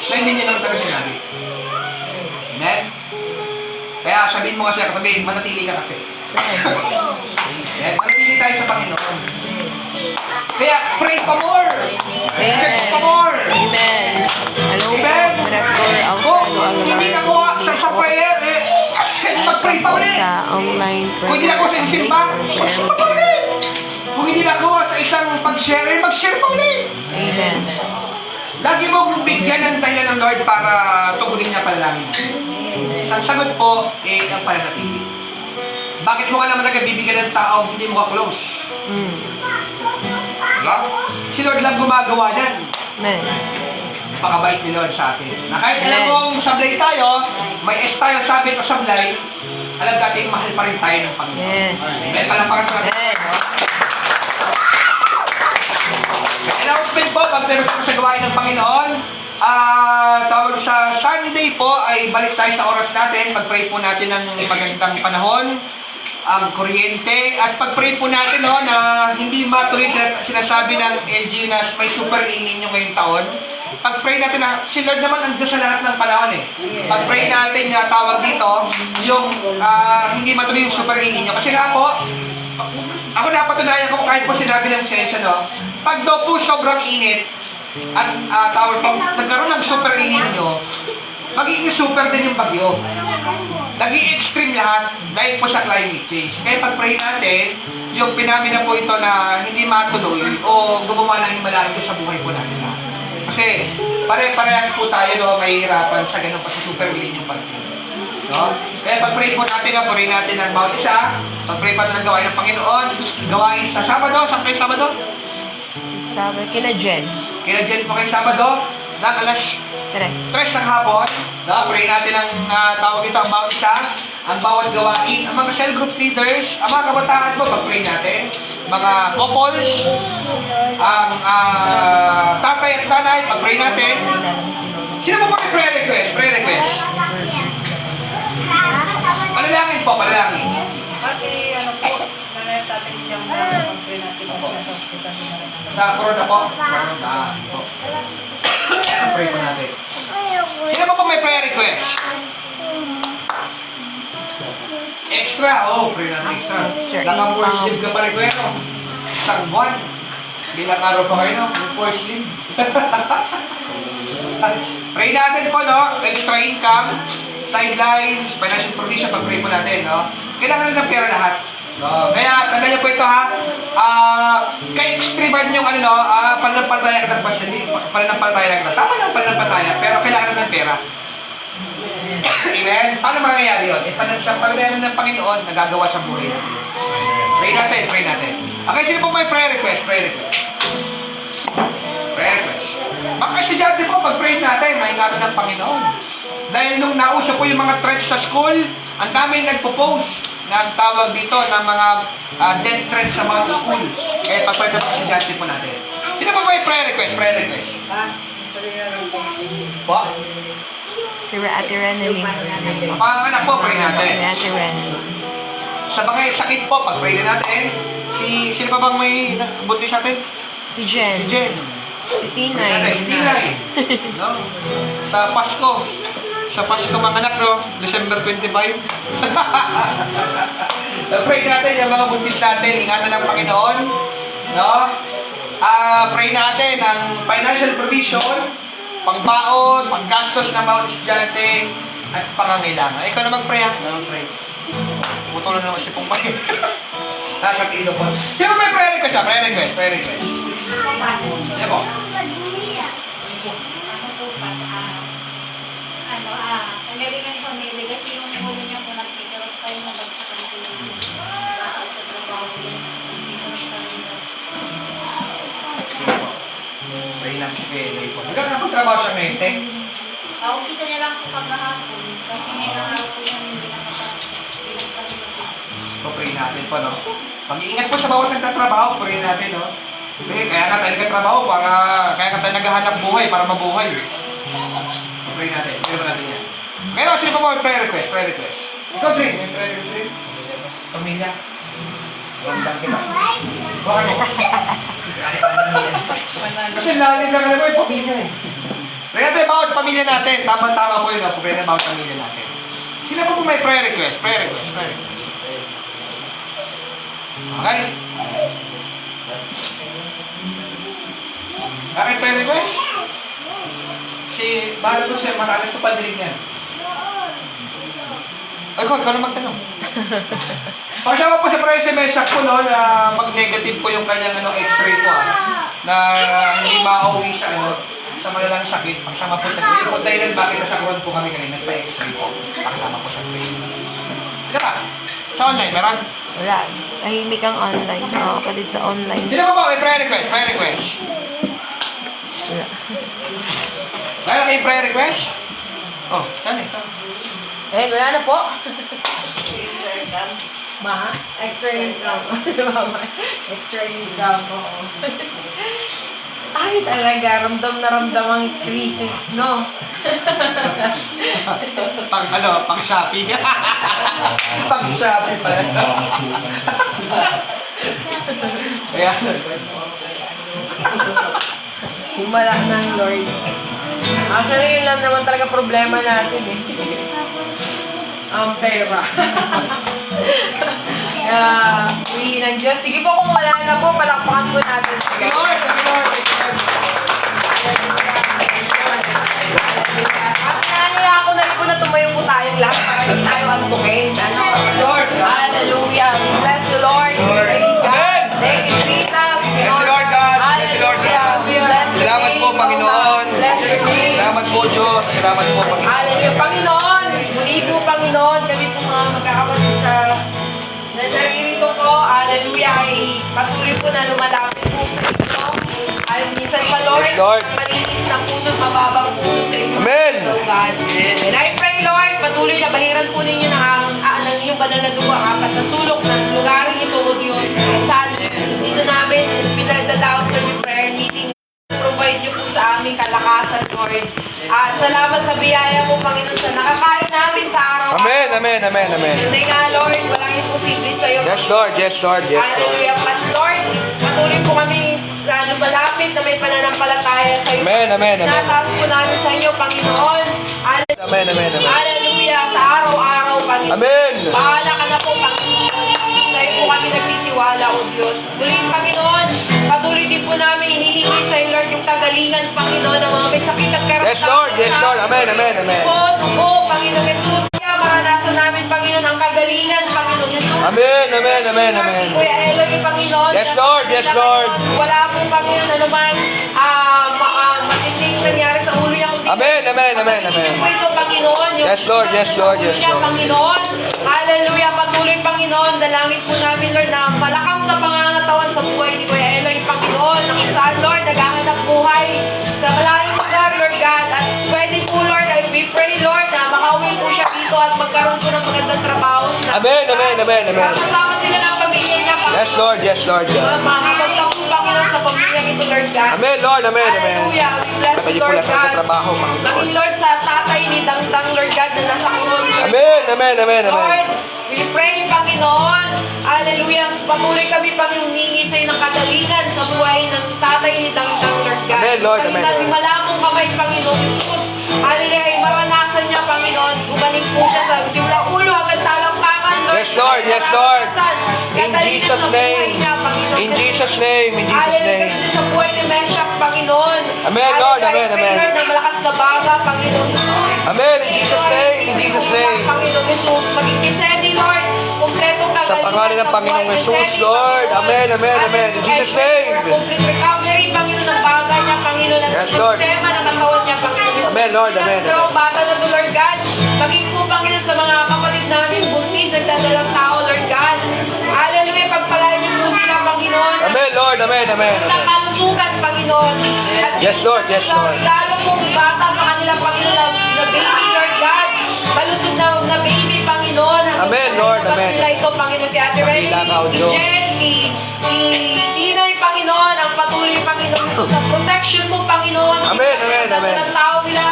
na hindi niya naman talaga sinabi. Amen? Kaya sabihin mo kasi ako, sabihin, manatili ka kasi. Amen? Manatili tayo sa Panginoon. Kaya pray pa more! Church pa more! Amen. Hello po, Amen? Director Kung Alfredo hindi Aguilar. nakuha sa prayer, mag-pray pa ulit! Sa online Kung hindi nakuha sa isang simba, mag-simba pa ulit! Kung hindi nakuha sa isang pag-share, mag-share pa ulit! Amen. Lagi mong bigyan ng dahilan ng Lord para tugunin niya panalangin. Isang sagot po, ang pananatili. Bakit mo nga naman nagabibigyan ng tao, hindi mo ka-close? Diba? Si Lord lang gumagawa niyan. Amen. Napakabait ni Lord sa atin. Na kahit alam mong sablay tayo, may S tayo sabit o sablay, alam natin mahal pa rin tayo ng Panginoon. Yes. May palampakan sa natin. Amen. Announcement po, pag tayo sa gawain ng Panginoon, tawag sa Sunday po ay balik tayo sa oras natin. Pag-pray po natin ng magandang panahon, ang kuryente, at pag-pray po natin na hindi matuloy na sinasabi ng LG na may super El Nino ngayong taon. Pag-pray natin na si Lord naman andun sa lahat ng panahon Pag-pray natin na tawag dito, yung hindi matuloy yung super El Nino. Kasi nga po, ako napatunayan ko kahit po sinabi ng sensya, pag daw po sobrang init, at tawag po, nagkaroon ng super El Nino, magiging super din yung bagyo. Naging extreme lahat dahil po sa climate change. Kaya pag-pray natin, yung pinamin na po ito na hindi matuloy o gumawa ng himala ito sa buhay po natin lahat. Kasi pare-parehas po tayo mahihirapan sa ganun pa sa super El Nino bagyo. Kaya pag-pray po natin pray natin ng bawat isa, pag-pray pa natin ng gawain ng Panginoon, gawain sa Sabado, saan kayo Sabado? Sabi, kina Jen. Kaya dyan po kayo Sabado, ng alas 3 ng hapon, pray natin ang tawag ito, ang bawat isa, ang bawat gawain, ang mga cell group leaders, ang mga kabataan po, pag-pray natin, mga couples, ang tatay at nanay, pag-pray natin. Sino po ba may prayer request? Prayer request. Panalangin po, panalangin. Kasi nanay tatay niyang pag-pray na sila sa hospital nila. Sa corona po? Corona po. Pray po natin. Sino po may prayer request? Extra? Pray natin extra. Extra Naka-worship ka pa rin ko isang buwan. Bilang araw pa kayo, worship. Pray natin po, extra income, sidelines, financial provision, pag-pray po natin, Kailangan ng pera lahat. Kaya, tanda niyo po ito ka-extreman yung pananampalataya ka ng pasyon, hindi pananampalataya lang. Tama lang pananampalataya, pero kailangan ng pera. Amen? Paano mangyayari yun? Pananampalataya ng Panginoon, nagagawa sa buhay natin. Pray natin, pray natin. Okay, sino po may prayer request? Prayer request. Prayer request. Baka estudyante po, pag-pray natin, maingatan ng Panginoon. Dahil nung nauso po yung mga threats sa school, ang dami nagpo-post ng tawag dito ng mga death threats sa mga school. Kaya pag-pray natin estudyante po natin. Sino po may prayer request? Prayer request. Po? Si Ate Renelyn. Panganak po, pray natin. Si Ate Renelyn. Sa mga sakit po, pag-pray na natin. Sino pa bang may buntis natin? Si Jen. Si Jen. Si Tinay. Tinay. No? Sa Pasko. Sa Pasko mga anak, December 25. Pray natin yung mga buntis natin. Ingatan ng Panginoon. Pray natin ang financial provision, pangbaon, panggastos ng mga estudyante, at pangangailangan. Ikaw na mag-pray, Mag-pray. Putulan naman si Pumpay. Nakakatilo po. Sino may prayer request siya? Prayer request, prayer request. Sige po. Pagalingan ko nila kasi yung huli niya po nagtitira kayo na lang sa kanila. Bakit sa trabaho yan? Pray natin si Kelly po. Nagkakapagtrabaho siya ngayon, Tek. Umpisa niya lang po kagahapon kasi may araw po yung hindi nakapasok. Pray natin po, no? Mag-iingat po sa bawat nagtatrabaho, pray natin, no? Kaya nga tayo nagtatrabaho, kaya nga tayo naghahanap buhay para mabuhay. Pray natin, pray natin yan. Ngayon, sino pa mo prayer request? Prayer request. Ikaw, Dre, may prayer request, Dre? Pamilya. Ramdam kita. Bakit mo? Kasi lalim lang alam mo yung pamilya eh. Pray natin bawat pamilya natin. Tama-tama po yun, no? Pray natin bawat pamilya natin. Sino pa po may prayer request? Prayer request, prayer request. Okay? Okay, prayer request? Si, bahal ko siya, matalas ko padilig niya. Ay, ikaw na magtanong. Pagsama po sa prayer si Mesak po, no, na mag-negative po yung kanyang x-ray po, na hindi makauwi sa, sa malalang sakit. Pagsama po sa prayer. Kung dahilan bakit nasa Quran po kami kanina, nagpa-x-ray po. Pagsama po sa prayer. Sino ba? Sa online, meron? Wala. Tahimik ang online. Oo, kalit sa online. Sino ba? May prayer request? Prayer request. Wala. Meron kayong prayer request? Oh, saan eh? Eh, wala na po. Ma, extra income. Extra income, oo. Ay, talaga, ramdam na ramdam ang crisis, no? Pang Shopee. Pang Shopee pa. Kaya, Himala ng Lord. Actually, yun lang naman talaga problema natin eh. Ang pera. Kaya, huwiin ng Diyos. Sige po, kung wala na po, palakpakan po natin. Sige. Lord, Lord, Naalala ako na rin po na tumayo po tayong lahat para hindi tayo antukin. Ano? Lord. Hallelujah. Bless the Lord. Praise God. Thank you, Jesus. Bless the Lord, God. Bless the Lord, Hallelujah. God. We bless your Salamat name, po, Panginoon. Bless your name. Salamat po, Diyos. Salamat po, Panginoon. Hallelujah. Panginoon, muli po, Panginoon, kami po mga magkakapatid sa na naririto po, hallelujah, ay patuloy po na lumalapit po sa inyo. Ay, minsan pa, Lord, Yes, Lord. ang malinis na puso at mababang puso sa inyo. Amen. Oh, God. And I pray, Lord, patuloy na bahiran po ninyo ng inyong banal na dugo, ang apat na sulok ng lugaring ito, O Diyos. Saan dito namin pinagdadaos kami prayer meeting. Provide niyo po sa aming kalakasan, Lord. At salamat sa biyaya mo, Panginoon, sa nakakain namin sa araw. Amen, amen, amen, amen. Tunay nga, Lord, walang imposible sa'yo. Yes, Lord, yes, Lord, yes, Lord. Hallelujah. But Lord, patuloy po kami lumalapit na may pananampalataya sa iyo. Amen, amen, amen. Nataas po namin sa inyo, Panginoon. Amen, amen, amen. Hallelujah. Sa araw-araw, Panginoon. Amen. Bahala ka na po, Panginoon. Sa iyo po kami nagtitiwala, O Diyos. Muling, Panginoon, patuloy din po namin hinihingi sa iyo, Lord, yung kagalingan, Panginoon, ng mga may sakit at karamdaman. Yes, Lord, yes, Lord. Amen, amen, amen. Panginoon Jesus. Kaya maranasan namin, Panginoon, ang kagalingan, Panginoon Jesus. Amen, amen, amen, amen. Kuya Eloy, Panginoon. Yes, Lord, yes, Lord. Wala po, Panginoon, ano man matinding nangyari sa ulo niya. Kundi Amen, amen, amen, amen. po ito, Panginoon. Yung Yes, Lord, yes, Lord, yes, niya, Lord. Panginoon. Hallelujah. Patuloy, Panginoon. Dalangin po namin, Lord, na malakas na pangangatawan sa buhay ni Kuya Eloy, Panginoon. Na kung saan, Lord, naghahanap buhay sa malayong lugar, Lord God. At pwede po, Lord, we pray, Lord, na makauwi po siya dito at magkaroon po ng magandang trabaho. Amen, amen, amen, amen. Kasama sila ng pamilya niya, Panginoon. Yes, Lord, yes, Lord. Mahabag na po, Panginoon, sa pamilya nito, Lord God. Amen, Lord, amen, amen. Hallelujah. We bless Tayo you, po Lord lahat sa God. trabaho, Panginoon. Maging, Lord, sa tatay ni Dangdang, Lord God, na nasa kurong, Lord. Amen, amen, amen, amen. Lord, we pray, Panginoon. Hallelujah. Patuloy kami, Panginoon, humingi sa iyo ng kagalingan sa buhay ng tatay ni Dangdang, Lord God. Amen, Lord, amen, Panginoon, Lord. malamong kamay, Panginoon Jesus. Hallelujah. Ay maranasan niya, Panginoon. Gumaling po siya sa simula ulo hanggang talangkangan, Lord. Yes, Lord, yes, Lord. In Kagalingan Jesus' sa buhay name. niya, Panginoon. In Jesus' name, in Jesus' Hallelujah. name. Kasi sa buhay ni Meshach, Panginoon. Amen, Lord, Hallelujah. amen, I pray, amen. Lord, na malakas na baga, Panginoon Jesus. Amen, in Jesus' name, in Jesus' name. Panginoon Jesus, maging kisedi, Lord. Sa pangalan ng Panginoong Jesus, Lord. Amen, amen, amen. In Jesus' name. Complete recovery, Panginoon, ng bagay niya, Panginoon, ng Yes, Lord. sistema ng katawan niya, Panginoon. Amen, Lord. Amen, Pero, amen. bata na to, Lord God. Maging po, Panginoon, sa mga kapatid namin, buntis, nagdadalang tao, Lord God. Hallelujah, pagpalain niyo po sila, Panginoon. Amen, Lord. Amen, amen, amen. Nakalusugan, Panginoon. At Yes, Lord. Yes, Lord. Lalo pong bata sa kanila, Panginoon, na baby, Lord God. Malusog na baby, Panginoon. Amen, Lord. Amen. Nila ito, Panginoon, kay Ate Remy, Dakila ka, O Diyos. Jen, Tinay, Panginoon, ang patuloy, Panginoon, sa protection mo, Panginoon. Amen, amen, amen. Ng tao nila,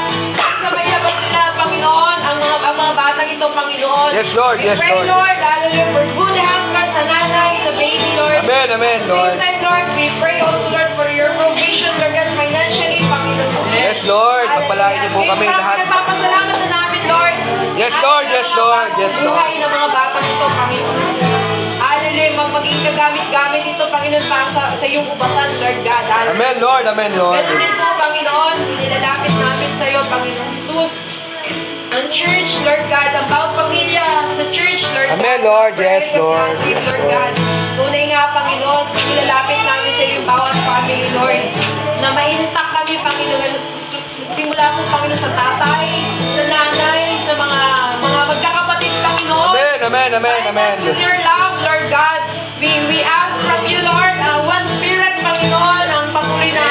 sa may labas nila, Panginoon, ang mga batang ito, Panginoon. Yes, Lord. Yes, We pray, Lord. Lord, hallelujah, for good health, God, sa nanay, sa baby, Lord. Amen, amen, At the Lord. same time, Lord, we pray also, Lord, for your provision, Lord God, financially, Panginoon. Yes, Lord. Pagpalain niyo po kami lahat. Nagpapasalamat na namin, Lord. Yes, Lord. Yes, Lord. Yes, Lord. Buhay ng mga bata nito, Panginoon Jesus. Hallelujah, maging kagamit-gamit ito, Panginoon, para sa iyong ubasan, Lord God. Hallelujah. Amen, Lord. Amen, Lord. Ganun din po, Panginoon, nilalapit namin sa iyo, Panginoon Jesus. Ang church, Lord God, ang bawat pamilya sa church, Lord Amen, God. Lord. Yes, Prayers Lord. natin, Yes, Lord Lord. God. Tunay nga, Panginoon, nilalapit namin sa iyo yung bawat family, Lord, na maintak kami, Panginoon, simula po, Panginoon, sa tatay, sa nanay, sa mga magkakapatid, Panginoon. Amen, amen, amen, amen. With your love, Lord God, we ask from you, Lord, one spirit, Panginoon, ang patuloy na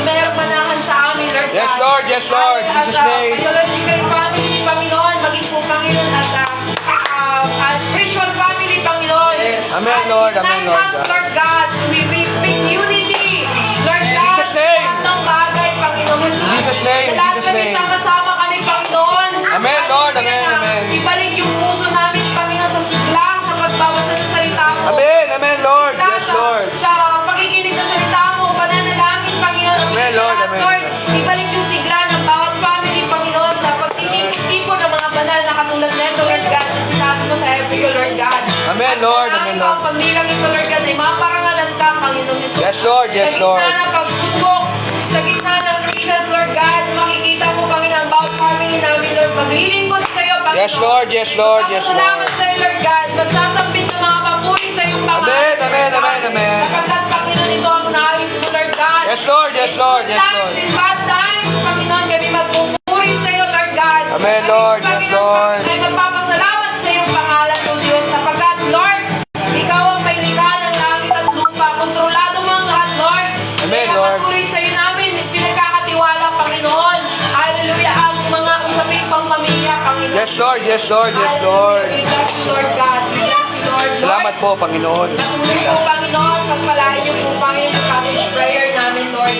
mayroong manahan sa amin, Lord God. Yes, Lord. Yes, Lord. In Jesus' name. Biological family, Panginoon, maging po, Panginoon, as spiritual family, Panginoon. Amen, Lord. Amen, Lord Us, God. Lord God, we speak unity, Lord God, Jesus' name. sa lahat ng bagay, Panginoon. In Jesus' name, in Sa lahat Jesus' kami, name. sama-sama kami, Panginoon. Amen, Lord. Amen, amen. Ibalik yung puso namin, Panginoon, sa sigla, sa pagbabasa ng salita mo. Amen, amen, Lord. Yes, Lord. Sa pakikinig sa salita mo, pananalangin, Panginoon. Amen, Lord. Amen, Lord, amen. ibalik yung sigla ng bawat family, Panginoon, sa pagtitipon ng mga banal na katulad nito, Lord God, na sinabi mo sa Hebreo, Lord God. Amen, Lord. Amen, Lord. Lord. Ang pamilyang ito, Lord God, ay maparangalan ka, Panginoon Jesus. Yes, Lord. Yes, Lord. Sa gitna ng pagsubok, sa gitna ng krisis, Lord God, makikita mo, Panginoon, ang bawat family namin, Lord, maglilingkod sa iyo, Panginoon. Yes, Lord. Yes, Lord. Yes, Lord. Salamat sa iyo, Lord God. Magsasambit ng mga papuri sa iyong pangalan. Amen, amen, amen, amen. Sapagkat, Panginoon, ito ang nais mo, Lord God. Yes, Lord. Yes, Lord. Yes, Lord. In bad times, Panginoon, kami magpupuri sa iyo, Lord God. Amen, Lord. Yes, Panginoon, Lord. Ay magpapasalamat sa iyong pangalan, O Diyos. Sapagkat, Lord, ikaw ang may likha ng langit at lupa. Kontrolado mo ang lahat, Lord. Amen, Kaya Lord. papuri sa iyo namin, pinagkakatiwala, Panginoon. Hallelujah, ang mga usaping pang pamilya, Panginoon. Yes, Lord. Yes, Lord. Yes, Lord. We bless you, Lord God. We bless you, Lord. Salamat po, Panginoon. Patuloy po, Panginoon, pagpalain niyo po, Panginoon, yung cottage prayer namin, Lord.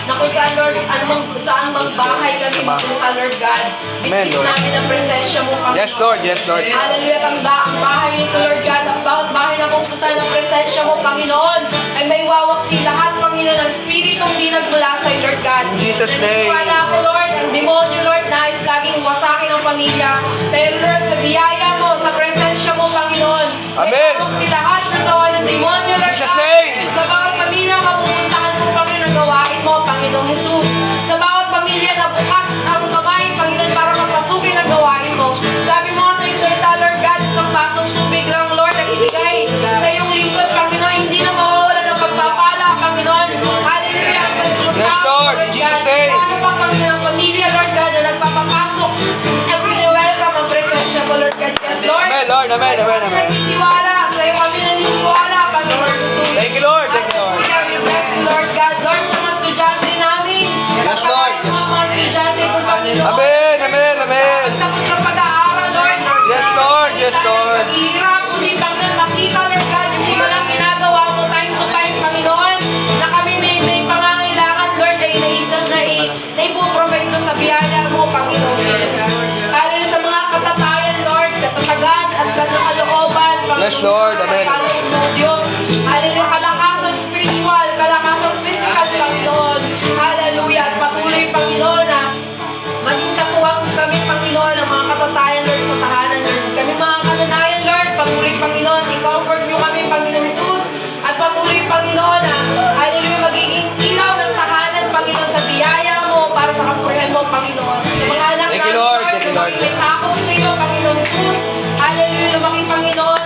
Na kung saan, Lord, saan mang bahay kami magpunta, Lord God. Amen, Bitbit Lord. namin ang presensya mo, Panginoon. Yes, Lord. Yes, Lord. Hallelujah, ang bahay nito, Lord God. Ang bawat bahay na pupunta ng presensya mo, Panginoon, ay may wawaksi lahat, Panginoon, ang spiritong di nagmula sa iyo, Lord God. In Jesus' name. Wala ko, Lord, ang demonyo, Lord, nais laging wasakin ang pamilya. Pero, Lord, sa biyaya mo, sa presensya mo, Panginoon, Amen. si lahat ng gawa ng demonyo, Lord Jesus' God. name. Sa bawat pamilya na mapupuntahan mo, Panginoon, ang gawain mo, Panginoon Jesus. Sa bawat pamilya na bukas ang kamay, Panginoon, para mapasukin ang gawain mo. Sabi mo nga sa isalita, Lord God, isang basong tubig lang, Lord, ang ibigay sa iyong lingkod, Panginoon, hindi na mawawala ng pagpapala, Panginoon. Hallelujah. Yes, Lord. In Jesus' name. Ano pa, Panginoon, pamilya, Lord God, na nagpapapasok, at welcome ang presensya mo, Lord God. Yes, Lord. Amen, Lord. Amen, amen, amen. Nagtitiwala, sa iyo kami naniniwala, Panginoon Jesus. Thank you, Lord. Thank you, Lord. We bless you, Lord God. Lord, sa mga estudyante namin. Yes, Lord. Sa mga estudyante po, Panginoon. Amen, amen, amen. Tapos na pag-aaral, Lord. Yes, Lord. Yes, Lord. Hirap, kundi Panginoon, makita, Lord God, yung mga lang ginagawa mo time to time, Panginoon, na kami may pangangailangan, Lord, ay naisang na ipoprovide mo sa biyaya mo, Panginoon Jesus. Hallelujah, sa mga katatayan, Lord, katatagan at kalooban, Panginoon. Yes, Lord. Amen. Kaloob mo, Diyos. Hallelujah, kalakasan spiritual, kalakasan physical, Panginoon. Hallelujah, at patuloy, Panginoon, na maging katuwang kami, Panginoon, ang mga katatayan, Lord, sa tahanan, Lord. Kami mga kananayan, Lord, patuloy, Panginoon, i-comfort nyo kami, Panginoon Jesus, at patuloy, Panginoon, na, hallelujah, magiging ilaw ng tahanan, Panginoon, sa biyaya mo, para sa kapurihan mo, Panginoon. Sa mga anak Thank you, namin, Lord. Thank you, Lord. may takot sa iyo, Panginoon Jesus. Hallelujah, lumaki, Panginoon,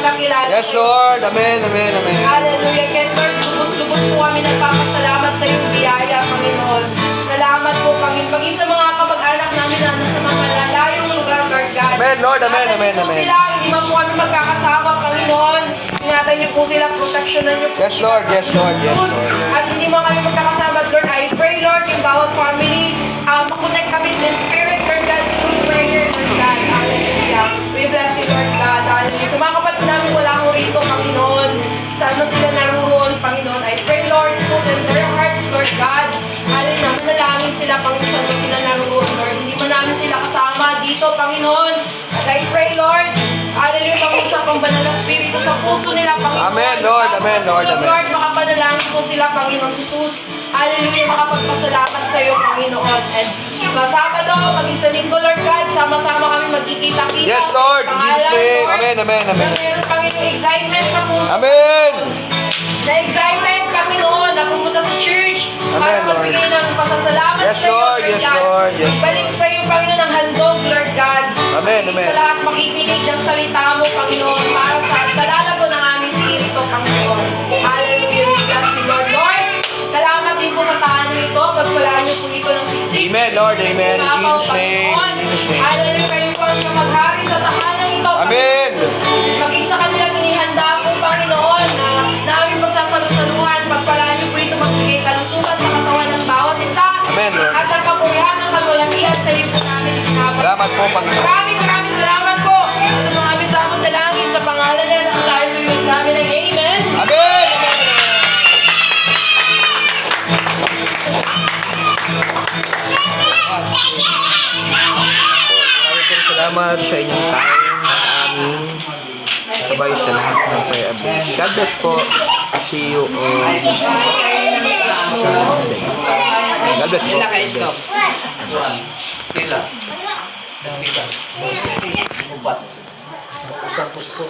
pagkakilala. Yes, Lord. Amen, amen, amen. Hallelujah. Kaya Lord, lubos-lubos po kami nagpapasalamat sa iyong biyaya, Panginoon. Salamat po, Panginoon. Pag sa mga kamag-anak namin na nasa mga malalayong lugar, Lord God. Amen, Lord. Amen, amen, Hallelujah po amen. sila, hindi man po kami magkakasama, Panginoon. Ingatan niyo po sila, proteksyonan niyo po Yes, sila, Lord. Yes, Lord. Yes, Jesus. Lord. At hindi man kami magkakasama, Lord. I pray, Lord, yung bawat family, makonect kami sa Spirit, Lord God, through prayer, Lord God. Hallelujah. We bless you, Lord God. Hallelujah. Sa mga kapatid namin, wala ko rito, Panginoon. Saan man sila naruroon, Panginoon. I pray, Lord, put in their hearts, Lord God. Hallelujah. Manalangin sila, Panginoon, saan man sila naruroon, Lord. Hindi man namin sila kasama dito, Panginoon. At I pray, Lord, hallelujah, pag-usap ang banal na Espiritu sa puso nila, Panginoon. Amen, Lord. Amen, Lord. Amen. Lord, makapanalangin po sila, Panginoon Jesus. Hallelujah, makapagpasalamat sa iyo, Panginoon. And sa Sabado, maging sa Linggo, Lord God, sama-sama kami magkikita-kita. Yes, Lord. In Jesus' name. Lord, Amen, amen, amen. na meron, Panginoon, excitement sa puso. Amen. Na-excited, Panginoon, na pumunta sa church para Amen, Lord. magbigay ng pasasalamat Yes, sa iyo, Lord. Yes, God. Lord. Yes, Balik sa iyo, Panginoon, ang handog, Lord God. Amen, Higit amen. sa lahat, makikinig ng salita mo, Panginoon, para sa kalalago ng aming spirito, Panginoon. Hallelujah. We bless you, Lord. Lord, salamat din po sa tahanan ito. Pagpalaan niyo po ito ng siksik. Amen, Lord. Amen. In Jesus' name. In Jesus' name. Hallelujah. Kayo po ang siyang maghari sa tahanan ito. Amen. Maging sa kanilang inihanda po, Panginoon, na aming pagsasalusaluhan, pagpalaan niyo po ito magbigay kalusugan sa katawan ng bawat isa. Amen, Lord. At ang kapurihan ng kalwalatian sa iyo po namin isinabay. Salamat po, Panginoon. Maraming salamat po. Ito mga aming samot dalangin sa pangalan ng Jesus tayo po sa amin ng Amen. Amen. Maraming pong salamat sa inyong time at aming sabay sa lahat ng prayer abuse. God bless po. See you on Sunday. God bless po. God bless. Pila. Pila. Usapos po.